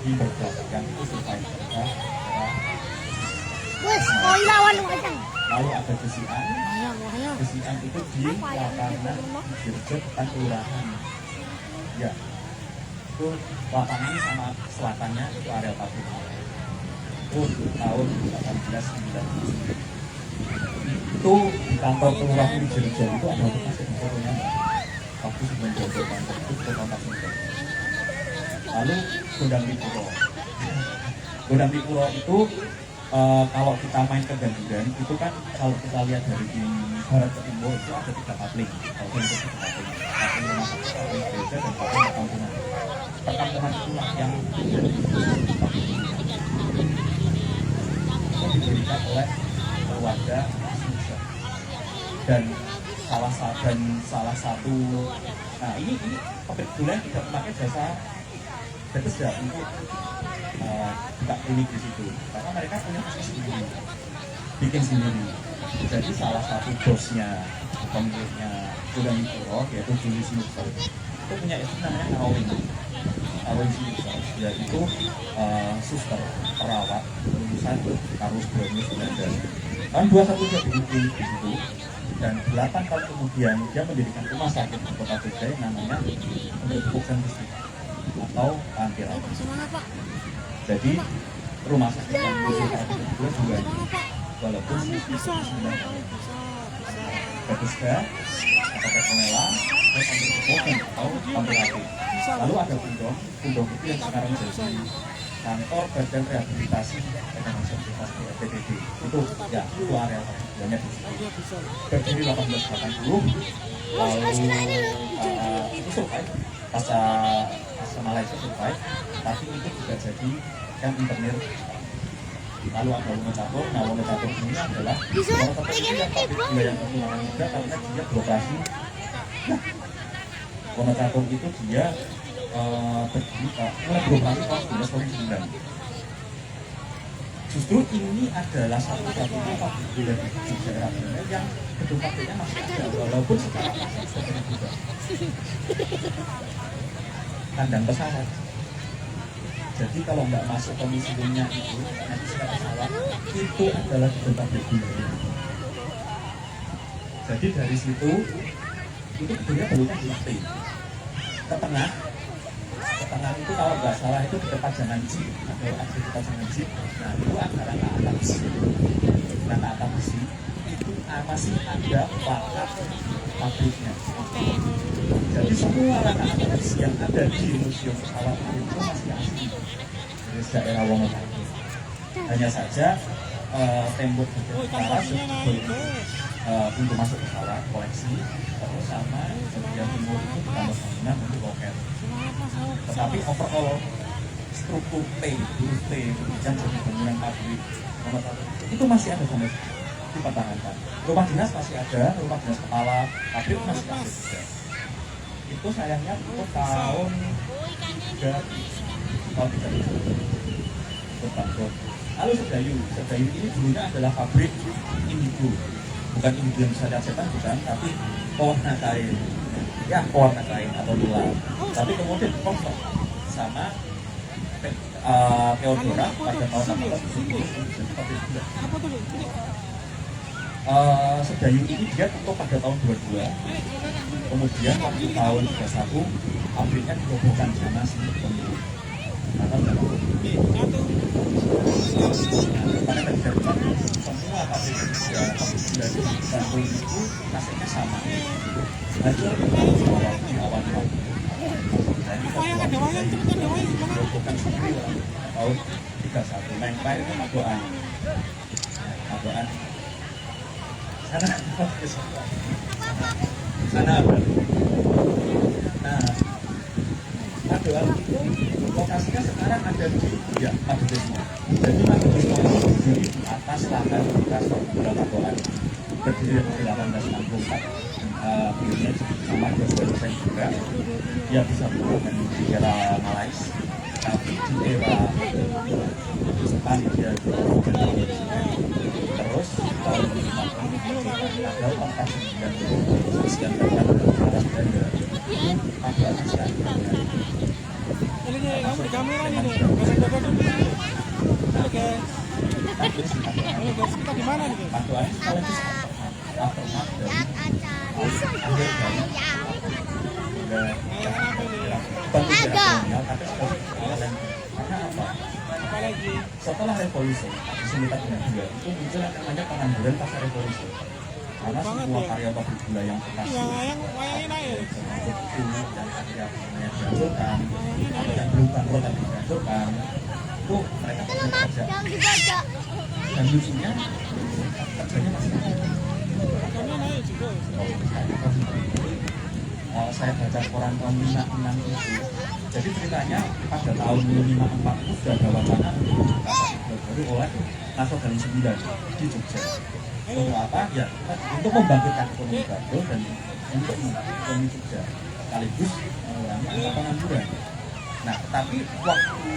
di bergerak itu survivor. Lalu ada besian itu di lapangan Dirjet Kelurahan. Ya, itu lapangan sama selatannya itu area pabrik. Itu tahun 1897. Itu di kantor kelurahan di Dirjet itu ada bekas fotonya. Waktu sebelum Dirjet kantor itu foto pasien. Lalu Gondang Dipuro. Gondang Dipuro itu kalau kita main ke Ganduran itu kan kalau kita lihat dari barat ke timur itu ada 3 kapling. Kalau itu 3 kapling. Kapling rumah sakit, kapling gereja, dan kapling perkampungan. Perkampungan itulah yang diberikan oleh keluarga Susa. Dan salah satu nah ini pabrik gula yang tidak memakai jasa Bethesda untuk buka klinik di situ karena mereka punya bisnis sendiri, bikin sendiri. Jadi salah satu bosnya pemiliknya Gondang Dipuro yaitu Julius Nutter itu punya istri namanya Caroline Nutter, yaitu suster perawat lulusan Karus Brownius Belanda. Tahun 21 dia bikin klinik di situ dan 8 tahun kemudian dia mendirikan rumah sakit di kota Jogja yang namanya Untuk Sentrisi atau Antira. Jadi rumah sakit yang bisa kita juga walaupun bisa. Bethesda, atau Petronella, terus sampai Kepoken atau sampai Ati. Lalu ada Pundong itu yang sekarang jadi kantor badan rehabilitasi dan disabilitas PPDB. Itu ya, itu area perkebulannya di situ. Berdiri 1880, lalu itu survive pasca Malaysia survive, tapi itu juga jadi camp internir. Lalu ada Wonocatur. Nah, Wonocatur ini adalah Wonocatur ini yang pabrik gula yang perkembangan muda karena dia beroperasi. Nah, Wonocatur itu dia mulai beroperasi tahun 1909. Justru ini adalah satu-satunya pabrik gula di daerah Benda yang gedung pabriknya masih ada, walaupun secara masih sudah berubah. Kandang pesawat. Jadi kalau nggak masuk ke museumnya itu, nanti sekarang pesawat itu adalah gedung pabrik gula. Jadi dari situ itu gedungnya bentuknya bulat. Ke tengah itu kalau nggak salah itu di depan jangan jeep atau aktivitas jangan jeep. Nah itu antara atap besi. Nah atap besi itu masih ada plakat pabriknya. Jadi semua rangka besi yang ada di museum pesawat itu masih asli dari daerah Wonocatur. Hanya saja tembok bagian utara sebagai pintu masuk pesawat koleksi, terus sama bagian timur itu ditambah bangunan untuk loket. Tetapi overall struktur huruf T yang jadi bangunan pabrik Wonocatur itu masih ada sampai dipertahankan. Rumah dinas masih ada, rumah dinas kepala pabrik masih ada juga. Itu sayangnya itu tahun 3 itu bangkrut. Lalu Sedayu ini dulunya adalah pabrik indigo, bukan indigo yang bisa dihasilkan bukan, tapi pewarna kain, ya pewarna kain atau tulang. Tapi kemudian dipotong sama Theodora pada tahun 1870 jadi pabrik gula. Sedayu ini dia tutup pada tahun 22. Kemudian waktu tahun 31 pabriknya dirobohkan sana sini pemilu. Karena semua pabrik gula di Bandung itu nasibnya sama. Nah itu awal dirobohkan sendiri tahun 31. Nah yang terakhir itu Madoan. Sana apa? Nah, Madoan itu lokasinya sekarang ada di Madukismo. Jadi Madukismo itu berdiri di atas lahan bekas gula Madoan. Berdiri dari 1864. Beliaunya sama dosen juga. Dia bisa berhubungan di era Malaysia, tapi di era Jepang dia terus tahun 1950 ada 49 sekian banyak orang Belanda ada Asia. Ini kamu di kamera nih, kita di mana nih? Madoan sekaligus aftermath dari akhir dari bantu kolonial, tapi sekarang karena apa? Apalagi Setelah revolusi 1992 itu muncul yang namanya pengangguran pasca revolusi. Karena semua karya pabrik gula yang bekas wayangin aja. itu dan karya yang dihancurkan atau yang belum bangkrut tapi dihancurkan itu mereka bekerja. Dan lucunya kerjanya masih ada. Harganya naik juga. Saya baca koran tahun 56 itu. Jadi ceritanya pada tahun 54 itu sudah bawa tanah baru oleh Nasional 9 di Jogja. Untuk apa? Ya, untuk membangkitkan ekonomi Bandung dan untuk ekonomi Jogja. Sekaligus mengurangi angka pengangguran. Nah, tapi waktu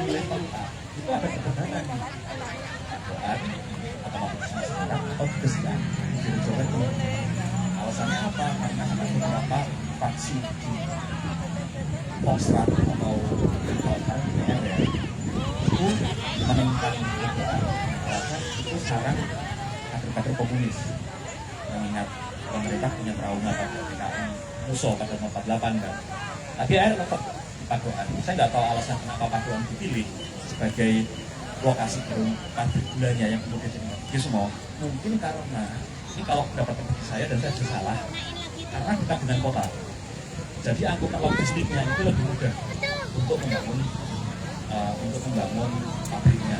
mulai tempat itu ada perdebatan nih. Adoan atau masyarakat atau Bethesda di Jawa Timur. Alasannya apa? Karena ada beberapa faksi di Kostrad atau Golkar DPR itu menemukan alasan itu sarang kader-kader komunis, mengingat pemerintah punya trauma pada PKI musuh pada 48 kan. Tapi akhirnya tetap di Padoan. Saya nggak tahu alasan kenapa Padoan dipilih sebagai lokasi pabrik gulanya yang kemudian jadi semua. Mungkin karena ini kalau dapat rezeki saya dan saya salah, karena kita dengan kota. Jadi angkutan logistiknya itu lebih mudah untuk membangun pabriknya.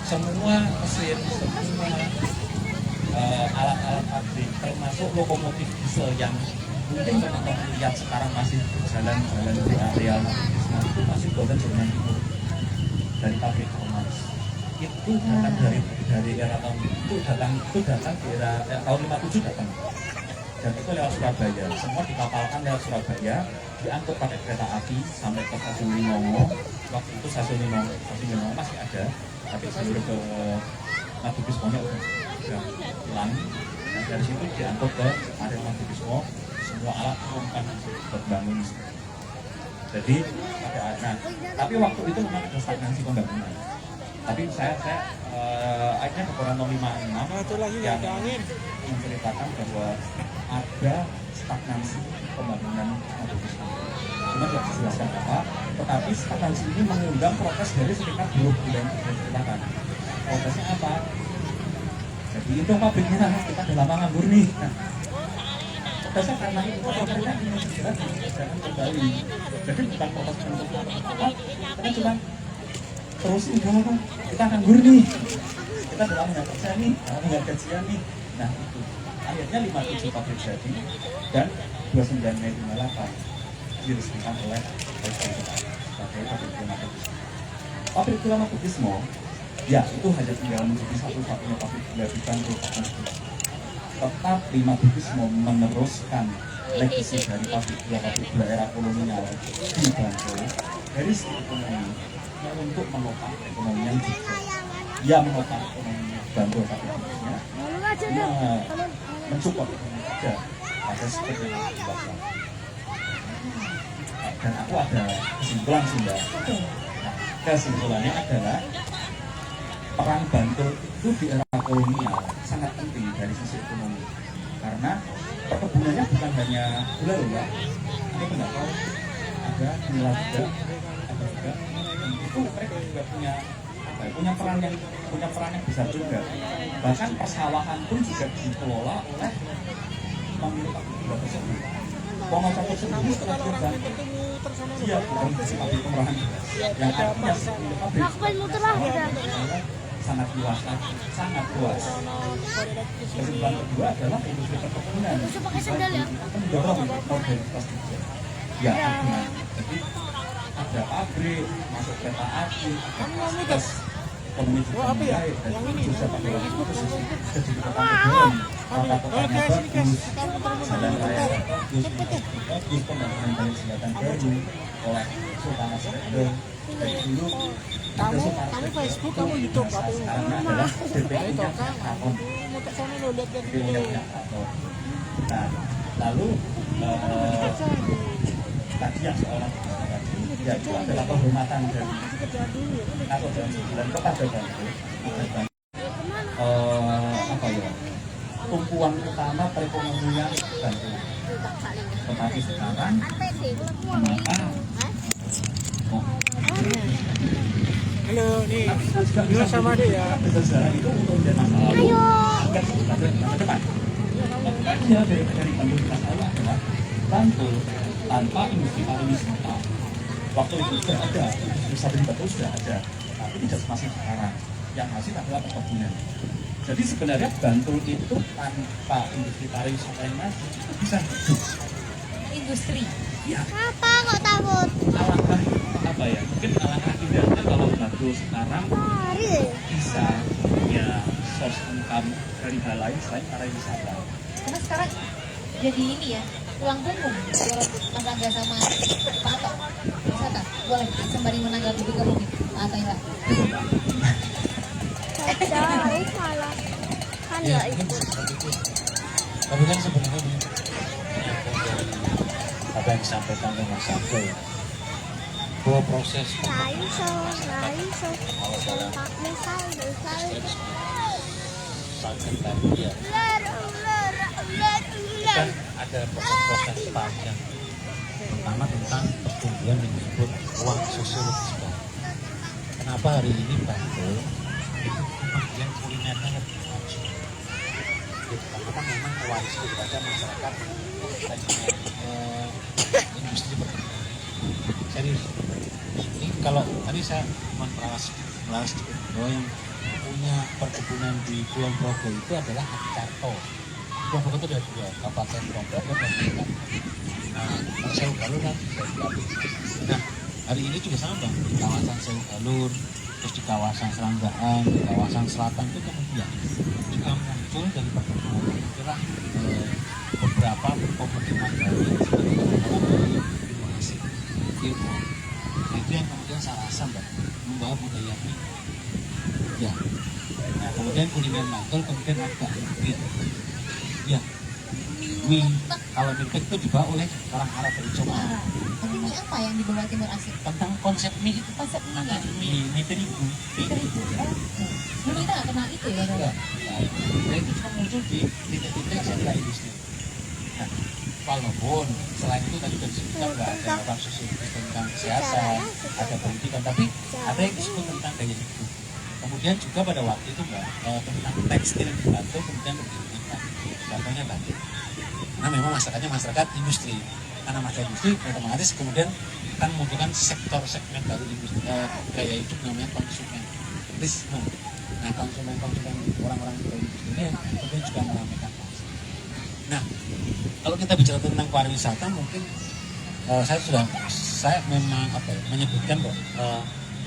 Semua mesin, semua alat-alat pabrik, termasuk lokomotif diesel yang mungkin teman-teman lihat sekarang masih jalan-jalan di area Nasional itu masih buatan Jerman Timur dari pabrik Thomas. Itu datang dari era tahun itu datang di era tahun 57 datang. Dan itu lewat Surabaya, semua dikapalkan lewat Surabaya, diangkut pakai kereta api sampai ke stasiun Limongo. Waktu itu stasiun Limongo masih ada, tapi seluruh ke Madubismo-nya udah hilang. Dan dari situ diangkut ke area Madubismo, semua alat perlengkapan buat bangun. Jadi ada nah, tapi waktu itu memang ada stagnasi pembangunan. Tapi saya akhirnya laporan nomor 56 yang menceritakan bahwa ada stagnasi pembangunan Madubismo. Cuma tidak dijelaskan apa, tetapi stagnasi ini mengundang protes dari serikat buruh yang diceritakan. Protesnya apa? Jadi itu pabriknya kita udah lama nganggur nih. Nah, protesnya karena itu pemerintah ingin segera dikerjakan kembali. Jadi bukan protes untuk apa, karena cuma terusin dong, kita nganggur nih. Kita udah lama nggak kerja nih, lama nggak gajian nih. Nah itu akhirnya 57 pabrik jadi dan 29 Mei 58 diresmikan oleh Presiden sebagai pabrik gula Madubismo. Pabrik gula Madubismo ya itu hanya tinggal menjadi satu-satunya pabrik gula di Bantul. Tetapi Madubismo meneruskan legasi dari pabrik gula era kolonial di Bantul dari segi ekonomi untuk menopang ekonominya juga. Ya menopang ekonomi Bantul pabriknya, mensupport ekonomi juga ada seperti itu. Dan aku ada kesimpulan sih Mbak. Nah, kesimpulannya adalah perang Bantul itu di era kolonial sangat penting dari sisi ekonomi karena perkebunannya bukan hanya gula ya, ini enggak tahu ada gula juga, ada juga itu mereka juga punya peran yang besar juga. Bahkan persawahan pun juga dikelola oleh pemilik pabrik gula tersebut. Pengusaha sendiri setelah dia dia bukan pabrik pemerahan yang artinya pabrik sangat luas. Kesimpulan kedua adalah industri perkebunan mendorong modernitas juga. Ya, artinya jadi ada pabrik, masuk kereta api, ada ekonomi juga baik, dan bisa pakai lagi posisi jadi kota modern, kota-kotanya bagus, jalan raya bagus, pembangunan banyak jembatan baru oleh Sultan Asyidun. Dari dulu kamu Facebook, kamu YouTube, sekarang adalah DPU-nya Kraton, DPU-nya Kraton. Nah, lalu tadi yang seorang ya itu adalah penghormatan dari atau dari bulan kepada Bantul apa ya tumpuan utama perekonomian Bantul. Tetapi sekarang maka halo nih dulu sama dia ya sejarah itu untuk menjadi masa lalu agar pada depan. Makanya dari Bantul masa lalu adalah Bantul tanpa industri pariwisata. Waktu itu sudah ada, industri di Bantul sudah ada, tapi tidak semasif sekarang. Yang masih adalah perkebunan. Jadi sebenarnya Bantul itu tanpa industri pariwisata yang masih itu bisa hidup. Industri. Ya. Apa kok takut? Alangkah apa ya? Mungkin alangkah indahnya kalau Bantul sekarang bisa punya source income dari hal lain selain pariwisata. Karena sekarang jadi ini ya, tulang punggung menurut Mas Angga sama Pak Ato. Wisata, boleh sembari menanggapi juga mungkin Pak Ato ya. Jauh malah kan nggak itu. Tapi kan sebenarnya apa yang disampaikan oleh Mas Angga bahwa proses sangat tadi ya kan ada proses-proses panjang pertama tentang pertumbuhan yang disebut ruang sosiologis Bantul. Kenapa hari ini Bantul itu bagian kulinernya lebih maju bersangkutan memang mewaris kepada masyarakat segmen industri perkebunan. Serius. Ini kalau tadi saya melaras sedikit bahwa yang punya perkebunan di Kulon Progo itu adalah Adicarto. Kulon Progo itu ada 2, Kabupaten Kulon Progo dan Blitar. Nah, kalau Sewu Galur kan sudah diambil. Nah, hari ini juga sama Bang, di kawasan Sewu Galur, terus di kawasan Seranggaan, di kawasan selatan itu kemudian juga muncul dari perkebunan itulah beberapa pemukiman baru yang dari inovasi ilmu. Nah, itu yang kemudian saya rasa Mbak, membawa budaya ini. Ya. Nah, kemudian kuliner Mantul kemudian agak mungkin. Ya. Mie kalau mie itu dibawa oleh orang Arab dari Jawa. Tapi mie apa yang dibawa Timur Asik? Tentang konsep mie itu Konsep mie. mie terigu. Dulu kita nggak kenal itu ya, Enggak. Nah, itu cuma muncul di titik-titik sentra industri. Nah, walaupun selain itu tadi sudah disebutkan nggak ada kasus tentang kesehatan, ada pendidikan, tapi ada yang disebut tentang gaya hidup. Kemudian juga pada waktu itu Mbak, tentang tekstil di Bantul kemudian diinginkan. Contohnya batik. Karena memang masyarakatnya masyarakat industri. Karena masyarakat industri, otomatis kemudian akan membutuhkan sektor segmen baru industri gaya hidup namanya konsumerisme. Nah, konsumen orang-orang di industri ini yang kemudian juga meramaikan pasar. Nah, kalau kita bicara tentang pariwisata, mungkin saya memang menyebutkan kok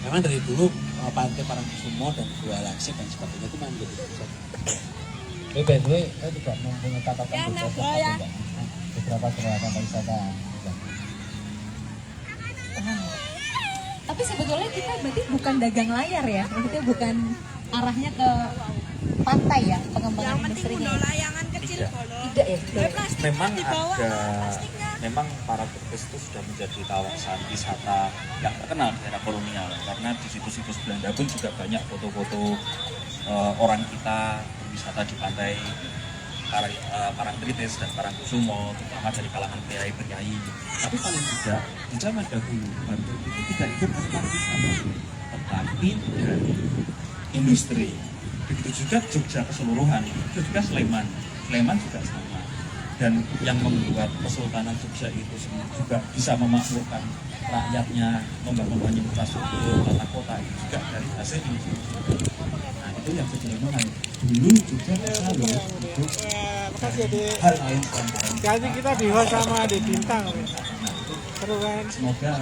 memang dari dulu Pantai Parangkusumo dan Gua Langsir dan sebagainya itu memang menjadi pusat. By the way, saya juga mempunyai catatan beberapa gerakan pariwisata. Tapi sebetulnya kita berarti bukan dagang layar ya, maksudnya bukan arahnya ke pantai ya, pengembangan industrinya. Tidak ya. Memang para turis itu sudah menjadi kawasan wisata yang terkenal di era kolonial, karena di situs-situs Belanda pun juga banyak foto-foto orang kita wisata di pantai Parangtritis dan Parangkusumo, terutama dari kalangan priai-priai. Tapi paling tidak di zaman dahulu Bantul itu tidak hidup tentang wisata, tetapi dari industri. Begitu juga Jogja keseluruhan, itu juga Sleman juga sama. Dan yang membuat Kesultanan Jogja itu juga bisa memakmurkan rakyatnya, membangun infrastruktur tata kota itu juga dari hasil industri. Nah, itu yang sebenarnya dulu Jogja bisa loh untuk hal lain selain Kali kita di host sama Ade Bintang. Seru kan? semoga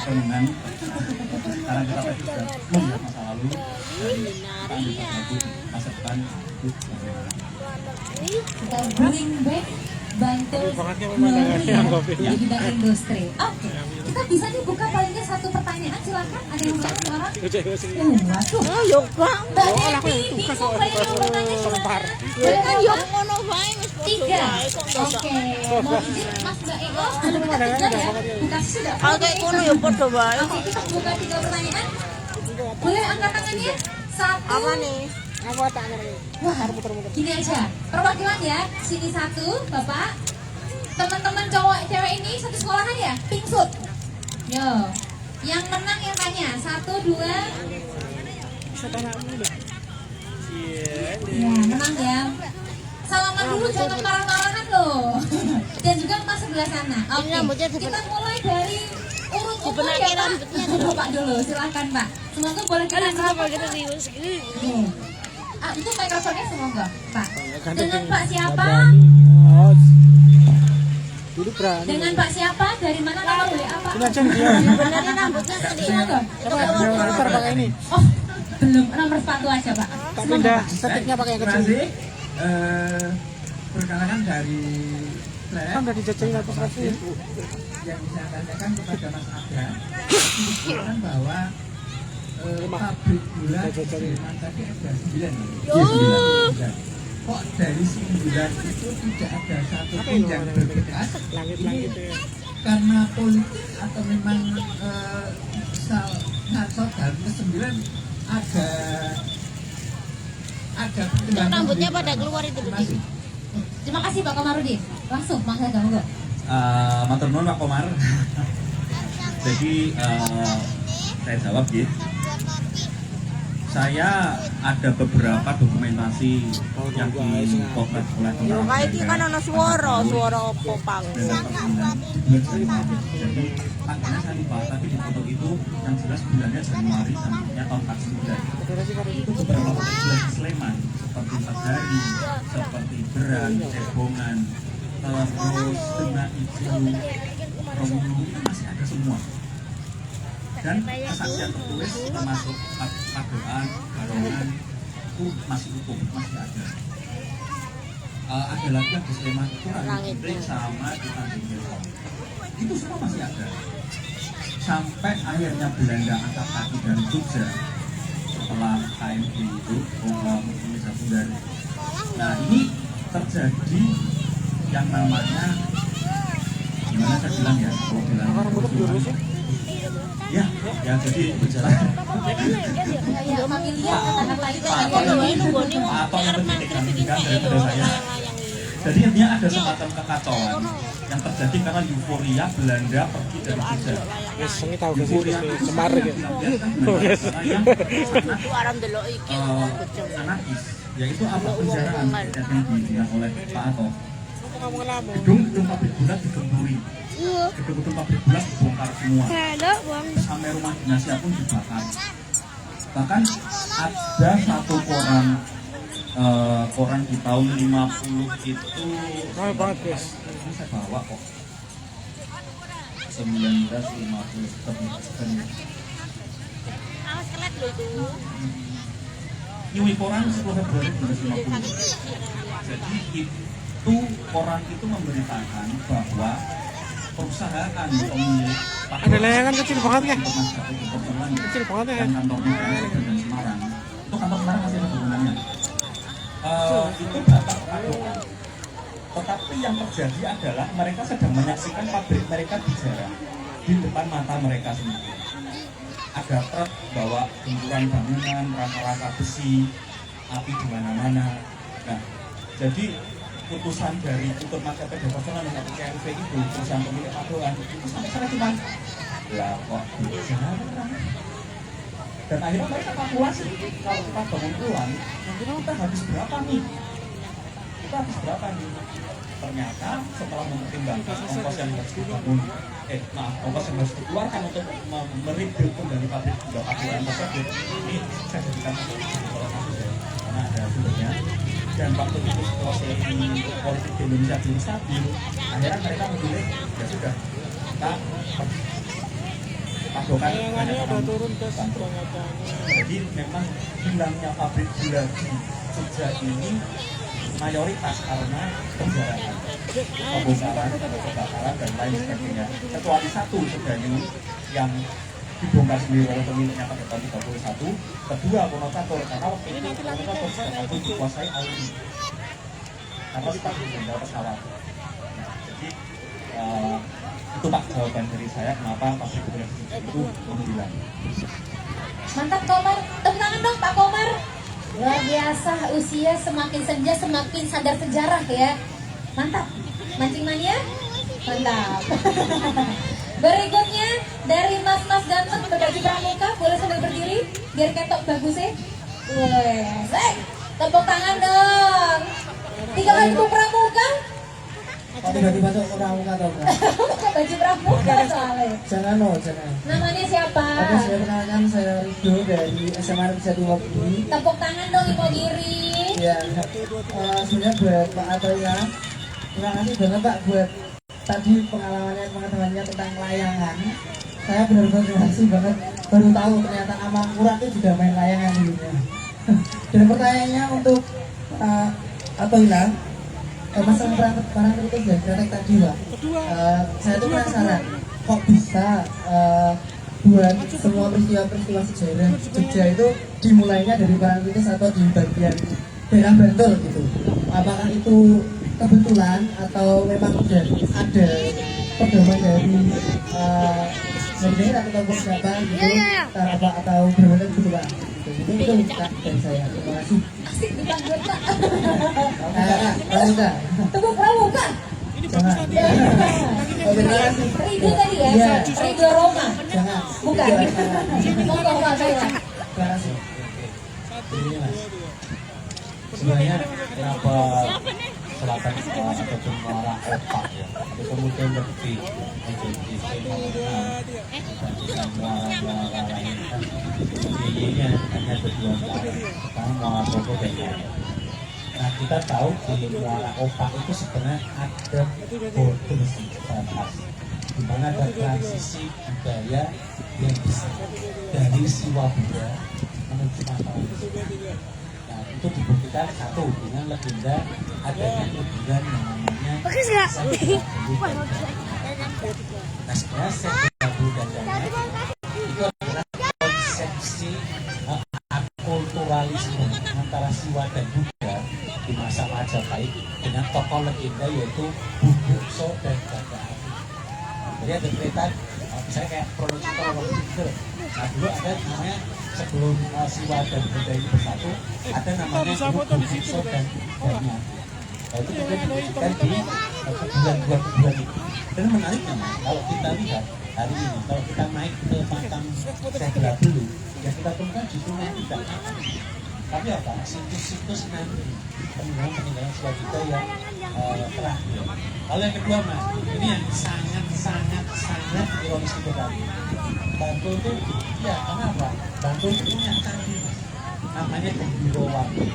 dengan sekarang kita juga melihat masa lalu dan masa depan Kita bring back Bantul Bangetnya pemandangannya yang kopi. di bidang industri. Oke, kita bisa nih buka paling nggak 1 pertanyaan, silakan. Ada yang mau orang? Waduh. Ayo Bang. Mbak Devi, bingung banyak yang bertanya silakan. Boleh kan Yo Bang? ngono wae wis 3. Oke, mau izin Mas Mbak Eko, ada kita 3 ya. Buka sudah. Kalau kayak ngono ya padha wae. Oke, kita buka 3 pertanyaan. Boleh angkat tangannya? 1. Apa nih? Apa tak ngerti? Wah, gini aja, perwakilan ya, sini 1, Bapak. Teman-teman cowok cewek ini satu sekolahan ya, pink suit. Yo, yang menang yang tanya, 1, 2. Ya, menang ya. Salaman dulu, jangan marah-marahan loh. Dan juga Mas sebelah sana. Oke, kita mulai dari urut umur ya Pak. Pak dulu, silakan Pak. Semoga boleh kita itu mikrofonnya semoga Pak. Dengan Pak siapa? Dulu berani. Dengan Pak siapa? Dari mana nomor WA Pak? Ini aja dia. Benerin rambutnya tadi. Semoga. Ntar pakai ini. Oh, belum nomor sepatu aja Pak. Tak Semoga, pindah Pak. setiknya pakai yang Terima kecil. kasih. Perkenalkan dari Kan udah dijajahin habis lagi. yang saya tanyakan kepada Mas Aga, disebutkan bahwa pabrik gula di Sleman tadi ada 9. Iya, 9. Kok dari 9 itu tidak ada satupun yang berbekas? Ini karena politik atau memang Narsot dan ke-9 ada pertimbangan Rambutnya politik. pada keluar itu Terima kasih. Terima kasih Pak Komarudin. Langsung Mas Aga monggo. Matur nuwun Pak Komar. Jadi saya jawab gitu. Saya ada beberapa dokumentasi yang dipotret oleh Yo kae iki kan ana swara opo pang. Jadi tanggalnya saya lupa, tapi di foto itu yang jelas bulannya Januari sampai tahun 49. Itu beberapa bulan di Sleman seperti Sagari, seperti Beran, Cebongan, terus Tengah Ijo, Romulo itu masih ada semua. Dan kesaksian tertulis termasuk padoan, barongan itu masih utuh, masih ada. Ada lagi yang di Sleman itu Ranggit sama di Tanjung Lesong. Itu semua masih ada. Sampai akhirnya Belanda angkat kaki dari Jogja setelah KMP itu Indonesia Sundari. Nah ini terjadi yang namanya gimana saya bilang ya, kalau bilang ya jadi berjalan Ya, familiar katakanlah itu atau yang lebih signifikan daripada saya. Jadi intinya ada semacam kekacauan yang terjadi karena euforia Belanda pergi dari Jogja. Wis ngi tau ke kemarin ya. Wis Itu aram delok iki. anarkis, yaitu apa penjaraan yang dibilang oleh Pak Ato. Ngomong-ngomong. Gedung pabrik gula digemburi, gedung pabrik gula dibongkar semua, sampai rumah dinasnya pun dibakar. Bahkan ada satu koran di tahun 50 itu Ramai banget guys. ini saya bawa kok 1950 Awas kelet lho itu. Nyui koran 10 Februari 1950. Jadi itu koran itu memberitakan bahwa perusahaan pemilik Ada layangan kecil banget ya. kecil Kecil banget ya. dan kantornya di Semarang. Itu kantor Semarang masih ada bangunannya. Itu dapat padokan. Tetapi yang terjadi adalah mereka sedang menyaksikan pabrik mereka dijarah di depan mata mereka sendiri. Ada truk bawa gempuran bangunan, rangka-rangka besi, api di mana-mana. Nah, jadi putusan dari Tutur Masyarakat Departemen dengan CRV itu, perusahaan pemilik padoan itu sampai sana cuma lah kok dijarah. Dan akhirnya mereka kalkulasi kalau kita bangun ulang, kita habis berapa nih? Kita habis berapa nih? Ternyata setelah mempertimbangkan ongkos yang harus dibangun, ongkos yang harus dikeluarkan untuk merebuild kembali pabrik gula padoan tersebut, ini saya jadikan kasus ya, karena ada sumbernya. Dan waktu itu situasi politik di Indonesia belum stabil, akhirnya mereka memilih ya sudah kita padokan Layangannya udah turun guys. Banyaknya. jadi memang hilangnya pabrik gula di Jogja ini mayoritas karena penjarahan, pembongkaran, kebakaran dan lain sebagainya. Kecuali satu sebenarnya yang dibongkar sendiri oleh pemiliknya pada tahun 31. Kedua Wonosator, karena waktu itu Wonosator sudah mampu dikuasai Audi karena staf jenderal pesawat. Nah, jadi itu Pak jawaban dari saya kenapa pabrik gula itu menghilang. Mantap Komar, tepuk tangan dong Pak Komar. Luar biasa, usia semakin senja semakin sadar sejarah ya. Mantap, mancing mania, mantap. Berikutnya dari mas-mas ganteng berbaju pramuka, boleh sambil berdiri biar ketok bagusnya. Wes, tepuk tangan dong. 3 kali pramuka. Kok tiba-tiba tuh pramuka atau enggak? Baju pramuka soalnya. Jangan jangan. Namanya siapa? Oke, saya kenalkan, saya Rido dari SMA Negeri 1 Wogiri. Tepuk tangan dong Ibu Giri. Ya, sebenarnya buat Pak Ato ya, terima kasih banget Pak buat tadi pengalamannya tentang layangan. Saya benar-benar terima kasih banget, baru tahu ternyata Amangkurat itu juga main layangan dulunya. Dan pertanyaannya untuk Ato Ila, masalah barang kritis dan kretek tadi Pak. Saya tuh penasaran, kok bisa buat semua peristiwa sejarah Jogja itu dimulainya dari barang kritis atau di bagian daerah Bantul gitu. Apakah itu kebetulan atau memang udah ada pedoman dari daerah atau beberapa gitu atau berbeda gitu Pak. Itu dari saya. Terima kasih. Asik dipanggil Pak. Pramuka. Tepuk pramuka. Jangan. Terima kasih. Rido tadi ya? Iya. Rido Roma. Jangan. Bukan. Monggo Pak saya. Terima kasih. sebenarnya kenapa selatan ataupun muara opak ya, itu kemudian lebih menjadi fenomenal dibandingkan muara-muara lain kan. Biayanya hanya ada dua muara, pertama muara Sogo dan Jaya. Nah kita tahu di muara opak itu sebenarnya ada border batas, di mana ada transisi budaya yang bisa dari Siwabura menuju Mataram. Nah, itu dibuktikan satu dengan legenda adanya kuburan yang namanya Nah, sebenarnya Sedabu dan Dana itu adalah konsepsi akulturalisme antara Siwa dan Buddha di masa Majapahit dengan tokoh legenda yaitu Bubukso dan Ganda Api. Jadi ada cerita, misalnya kayak kronologi gitu. Nah dulu ada namanya sebelum Siwa dan Buddha ini bersatu, ada namanya Bubukso dan Ganda Api. Nah itu kemudian diwujudkan di kuburan itu. Dan menariknya mas, kalau kita lihat hari ini, kalau kita naik ke makam Sedabu, yang kita temukan justru yang tidak makam, tapi apa? Situs-situs nanti peninggalan Siwa kita yang terakhir. Lalu yang kedua mas, ini yang sangat ironis itu tadi. Bantul itu, ya kenapa? Bantul itu punya candi mas, namanya Gembirowati,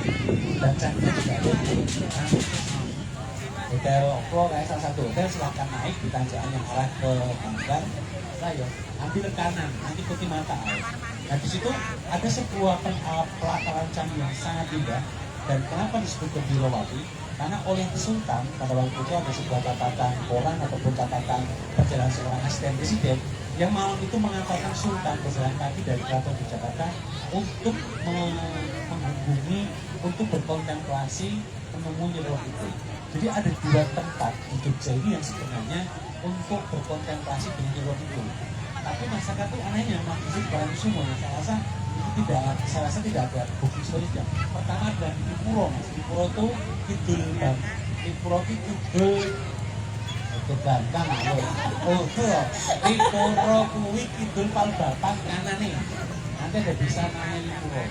dan candinya juga ada di Hotel Oklo kayak salah satu hotel, silahkan naik di tanjakan yang arah ke Banggar. Nah ya, ambil ke kanan, nanti ikuti mata air. Nah di situ ada sebuah pelataran candi yang sangat indah. Dan kenapa disebut Gembirowati? Karena oleh Sultan pada waktu itu ada sebuah catatan koran ataupun catatan perjalanan seorang asisten presiden yang malam itu mengatakan Sultan berjalan kaki dari Keraton Yogyakarta untuk menghubungi, untuk berkontemplasi menemui Nyiroro Kidul. Jadi ada dua tempat di Jogja ini yang sebenarnya untuk berkontemplasi dengan Nyiroro Kidul. Tapi masyarakat itu anehnya masih barang semua yang saya rasa tidak ada bukti historisnya. Pertama adalah di Puro, mas. Di Puro itu Kidul Bang. Di Puro itu Kidul Bantang. Oh, di Puro kuwi Kidul Palbapang kanan nih. Nanti ada bisa namanya di Puro.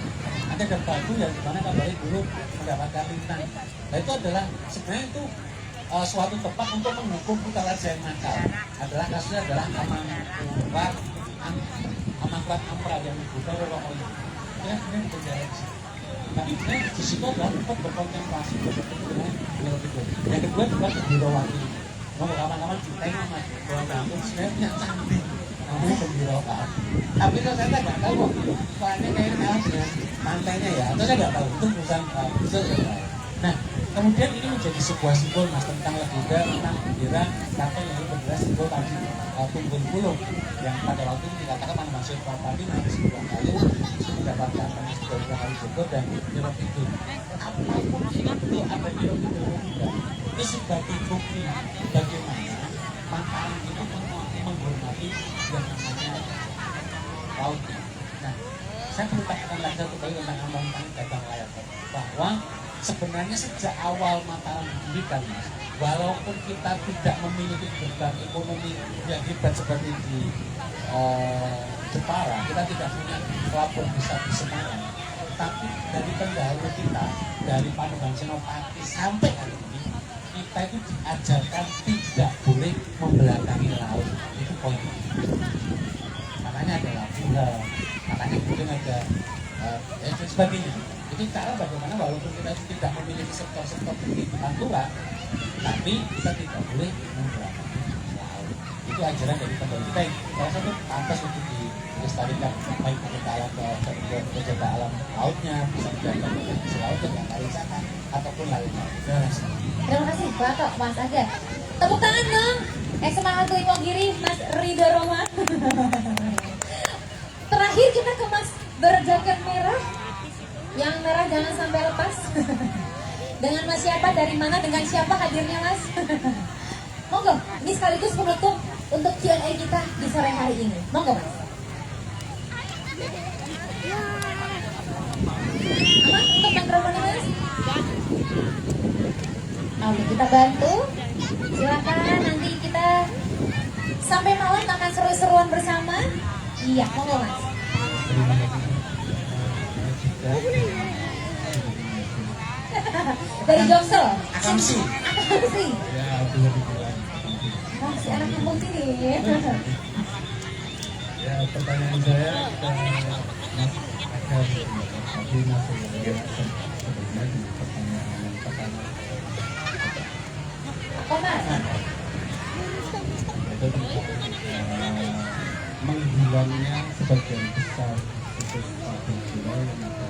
Nanti ada batu yang dimana kabarnya dulu mendapatkan lintang. Nah itu adalah sebenarnya itu suatu tempat untuk menghukum putra raja yang nakal. Adalah kasusnya adalah Amangkurat Ampera yang dibuka oleh Romo itu. Dia kemudian dipenjara di situ. Tapi sebenarnya di situ adalah tempat berkontemplasi dengan Nyiroro Kidul. Yang kedua juga Gembirowati. Mau kawan-kawan ditengok mas, bahwa itu sebenarnya punya candi namanya Gembirowati. Tapi itu saya nggak tahu waktu itu. Soalnya kayaknya kalah dengan pantainya ya. Atau saya nggak tahu. Itu bukan Nah, kemudian ini menjadi sebuah simbol mas tentang legenda tentang bendera kata yang bendera simbol tadi Tunggul Pulung yang pada waktu itu dikatakan Mang Mansur Prapati nanti sebuah kali mendapatkan sebuah kali Joko dan Nyiroro Kidul. Apapun itu ada Nyiroro Kidul tidak, itu sebagai bukti bagaimana Mataram itu menghormati yang namanya laut. Nah, saya perlu katakan lagi satu kali tentang Ambang Datang Layar bahwa sebenarnya sejak awal Mataram didirikan mas, walaupun kita tidak memiliki beban ekonomi yang hebat seperti di Jepara, kita tidak punya pelabuhan besar di Semarang, tapi dari pendahulu kita, dari Panembahan Senopati sampai hari ini, kita itu diajarkan tidak boleh membelakangi laut. Itu poin. Makanya ada Labura, makanya kemudian ada dan sebagainya. Itu cara bagaimana walaupun kita tidak memiliki sektor-sektor di Pantura, tapi kita tidak boleh membelakangi laut. Itu ajaran dari pendahulu kita yang salah satu pantas untuk dilestarikan, baik penjaga alam penjaga alam lautnya, bisa menjaga potensi laut dengan pariwisata ataupun lainnya. Terima kasih Pak Mas Aga. Tepuk tangan dong. Semangat tuh Imogiri Mas Ridho Roma. Terakhir kita ke Mas berjaket merah. Yang merah jangan sampai lepas. Dengan Mas siapa, dari mana, dengan siapa hadirnya Mas? Monggo, ini sekaligus penutup untuk Q&A kita di sore hari ini. Monggo Mas. Aman untuk mikrofonnya Mas? Oke, kita bantu. Silakan, nanti kita sampai malam akan seru-seruan bersama. Iya, monggo Mas. Dari Joksel. Akamsi. Akamsi. Ya, bisa dibilang. Masih anak kampung sini. Ya, pertanyaan saya ke Mas Akam, tapi masih sebenarnya di pertanyaan yang pertama. Komar. Itu tentang menghilangnya sebagian besar khusus pabrik gula yang ada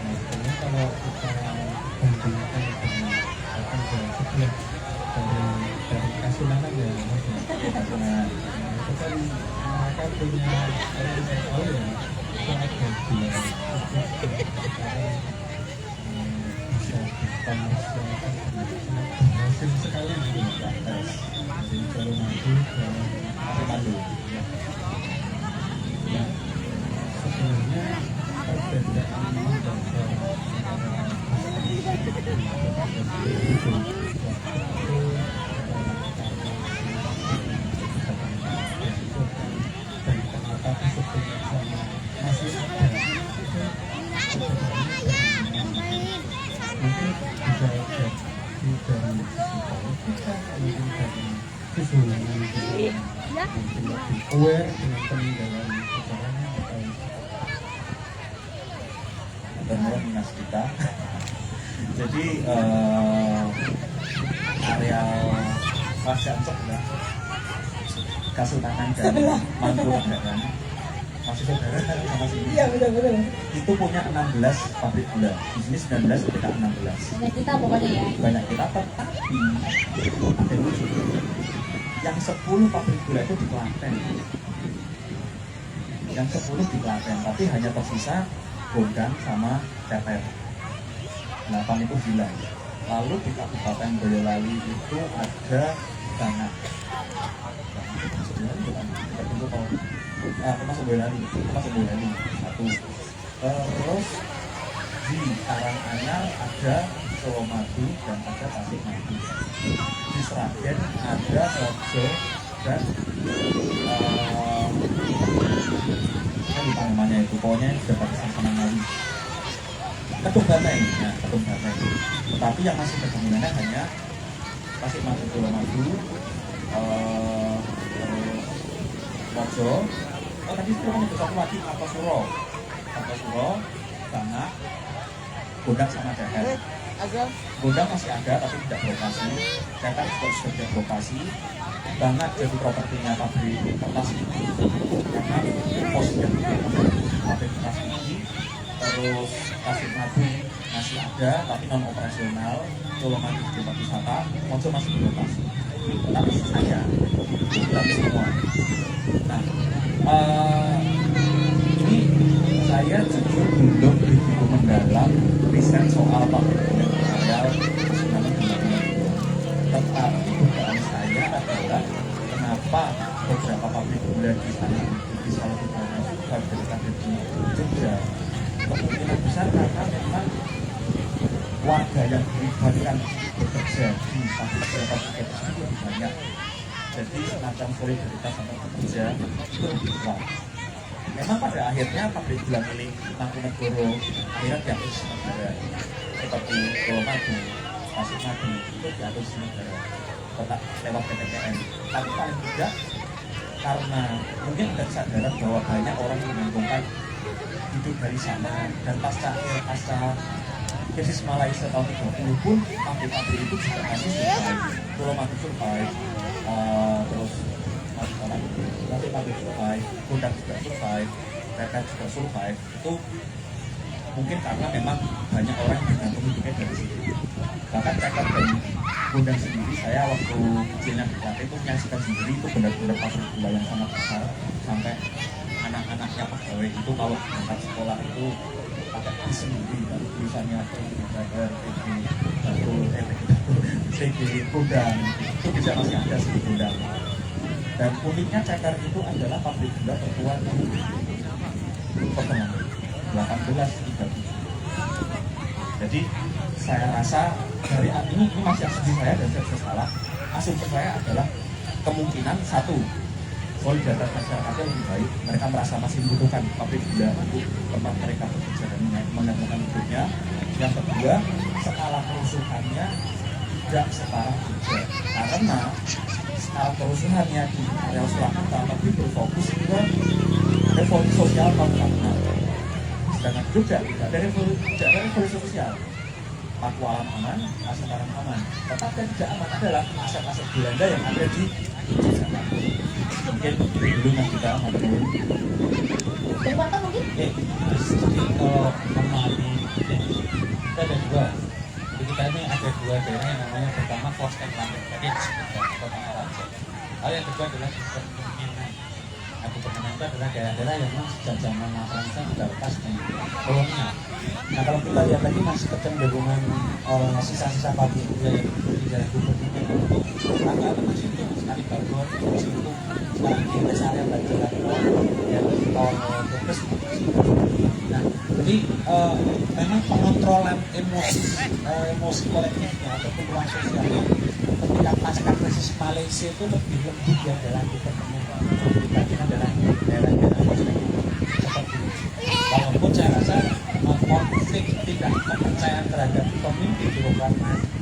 nah sebenarnya kalau kita bandingkan dengan apa yang sebelah dari Kasunanan ya Mas ya. Kasunanan itu kan mereka punya kalau yang saya tahu ya itu ada gula bisa dikomersialkan sangat berhasil sekali gitu Pak. Jadi kalau maju ke maju ya. Ya, sebenarnya perbedaan mendasar dan kenapa disebutnya sama masih ada mungkin bisa dari sisi politika mungkin dari sisi hubungan mungkin lebih aware dengan peninggalan sejarahnya atau minus kita jadi areal Raja Ancok ya Kasunanan dan Mangkunegaran masih saudara sama sini. Iya betul. Itu punya 16 pabrik gula. Di sini 19 kita 16. Banyak kita pokoknya ya. Banyak kita tetapi ada lucu. Yang 10 pabrik gula itu di Klaten. Yang 10 di Klaten, tapi hanya tersisa Gondang sama Ceper. 8 itu hilang. Lalu di Kabupaten Boyolali itu ada Bangat. Sebenarnya bukan kita tunggu kalau termasuk Boyolali satu. Terus di Karanganyar ada Colomadu dan ada Tasikmadu. Di Sragen ada Sojo dan saya lupa namanya itu, pokoknya sudah pakai Sampang Ngali. Ketum Banteng, nah Ketum Banteng. Tetapi yang masih berkeminannya hanya Tasikmadu, Colomadu, Mojo. Oh tadi itu kan satu lagi Kartosuro, Bangat, Gondang sama Ceker. Gondang masih ada tapi tidak beroperasi. Ceker juga sudah beroperasi. Bangat jadi propertinya pabrik kertas karena posnya pabrik kertas ini. Terus Tasikmadu masih ada tapi non operasional. Colomadu di tempat wisata, Mojo masih beroperasi. Tetapi saya tidak semua. Nah, ini saya jujur belum begitu mendalam riset soal pabrik gula areal Kasunanan dan Mangkunegaran. Tetapi dugaan saya adalah kenapa beberapa pabrik gula di sana di Salatiga dari pabrik di Jogja kemungkinan besar karena memang warga yang dilibatkan bekerja di pabrik gula tersebut lebih banyak. Jadi semacam solidaritas antar pekerja itu lebih kuat. Memang pada akhirnya pabrik gula milik Mangkunegaran akhirnya diatur negara seperti Colomadu, Tasikmadu itu diatur negara tetap lewat PTPN. Tapi paling tidak karena mungkin ada kesadaran bahwa banyak orang yang menguntungkan hidup dari sana dan pasca krisis Malaysia tahun 30 pun pabrik-pabrik itu juga masih survive. Colomadu survive, terus nanti pabrik survive, Gondang juga survive, Ceker juga survive. Itu mungkin karena memang banyak orang yang bergantung hidupnya dari situ. Bahkan Ceker dan Gondang sendiri, saya waktu kecilnya di Klaten itu menyaksikan sendiri itu benar-benar pabrik gula yang sangat besar sampai anak-anaknya pegawai itu kalau berangkat sekolah itu pakai bis sendiri dan tulisannya CG Gondang itu bisa masih ada di Gondang. Dan uniknya Ceker itu adalah pabrik gula tertua di pertengahan 1837. Jadi saya rasa dari ini masih asumsi saya dan saya salah. Asumsi saya adalah kemungkinan satu, solidaritas masyarakatnya lebih baik. Mereka merasa masih membutuhkan pabrik gula untuk tempat mereka bekerja dan menegakkan hidupnya. Yang kedua, skala kerusuhannya tidak separah Jogja, karena skala kerusuhannya di Riau Surakarta lebih berfokus ke revolusi sosial pembangunan. Sedangkan Jogja tidak ada revolusi sosial. Pakualam aman, Pasundaran aman. Tetapi yang tidak aman adalah aset-aset Belanda yang ada di Jogja. Mungkin dulu yang kita matur. Berapa mungkin? Jadi kalau memahami kita ada dua. Jadi kita ini ada dua daerah yang namanya pertama Force and Landing. Tadi disebutkan Kota Raja. Lalu yang kedua adalah Gubernur. Nah, Gubernur itu adalah daerah-daerah yang memang sejak zaman Mataram sudah lepas dari kolonial. Nah, kalau kita lihat lagi masih kecenderungan sisa-sisa pabrik yang di daerah Gubernur maka itu masih itu sekali Bogor, situ sekarang di rest area Banjaran yang tol Brebes. Nah, jadi memang pengontrolan emosi kolektifnya ataupun ruang sosialnya ketika pasca krisis Malaysia itu lebih lembut ya dalam Gubernur dibandingkan dalam daerah-daerah seperti ini. Walaupun saya rasa konflik tidak kepercayaan terhadap pemimpin birokrat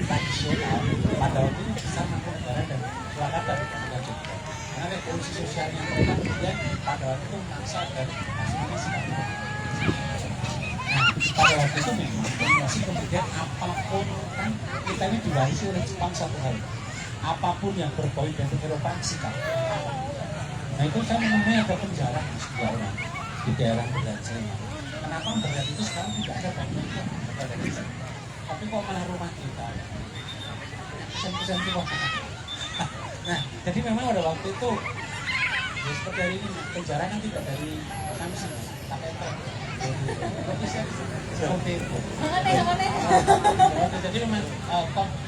tradisional pada waktu itu besar mampu negara dan Surakarta dan Jogja. Karena revolusi sosialnya mereka kemudian pada waktu itu maksa dan maksimalnya sikap. Nah, pada waktu itu memang masih kemudian apapun kan kita ini diwarisi oleh Jepang satu hal. Apapun yang berbau dan Eropa sikap. Nah itu saya menemui ada penjara di sebuah orang di daerah Belanjaan. Kenapa melihat itu sekarang tidak ada bangunan kepada kita, tapi kok malah rumah kita senti-senti. Nah, jadi memang pada waktu itu ya seperti hari ini penjara kan tidak dari Samsung, KPP, seperti itu. Jadi memang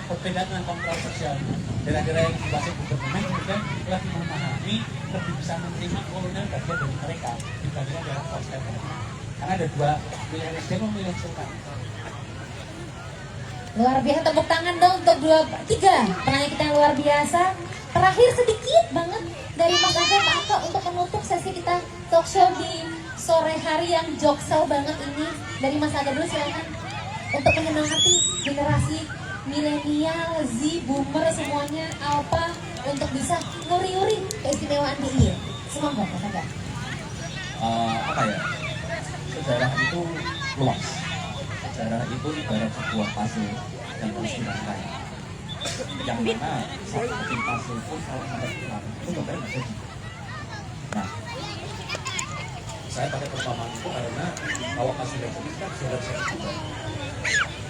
berbeda dengan kontrol sosial. Daerah-daerah yang dikuasai gubernur kemudian lebih memahami, lebih bisa menerima kolonial bagian dari mereka dibandingkan daerah konsep. Karena ada dua pilihan SD memilih Sultan. Luar biasa, tepuk tangan dong untuk 3 penanya kita yang luar biasa. Terakhir sedikit banget dari Mas Asep apa untuk menutup sesi kita talk show di sore hari yang joksel banget ini. Dari Mas Aga dulu silakan untuk menyemangati generasi milenial, Z, boomer semuanya Alpha untuk bisa nguri-nguri keistimewaan DIY. Semoga Mas Aga. Apa ya? Sejarah itu luas. Sejarah itu ibarat sebuah pasir yang harus dirangkai. Yang mana satu kecil pasir pun kalau sampai hilang itu bakal nggak jadi. Nah, saya pakai persamaan itu karena kalau pasir yang sedikit kan sejarah saya juga.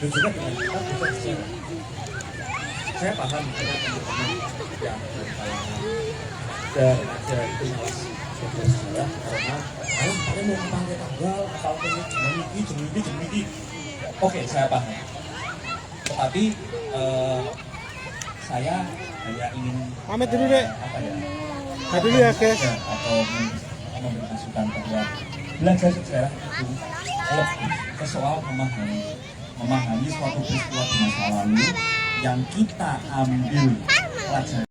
Dan juga dengan kita bisa sejarah. Saya paham dengan teman-teman yang dari kalangan dan aja itu malas sejarah karena kalian mau pakai tanggal atau jemiki. Oke, saya paham. Tetapi saya hanya ingin pamit dulu deh. Apa ya? Pamit dulu ya guys. Atau memberi masukan bahwa belajar sejarah itu lebih ke soal memahami suatu peristiwa di masa lalu yang kita ambil pelajaran.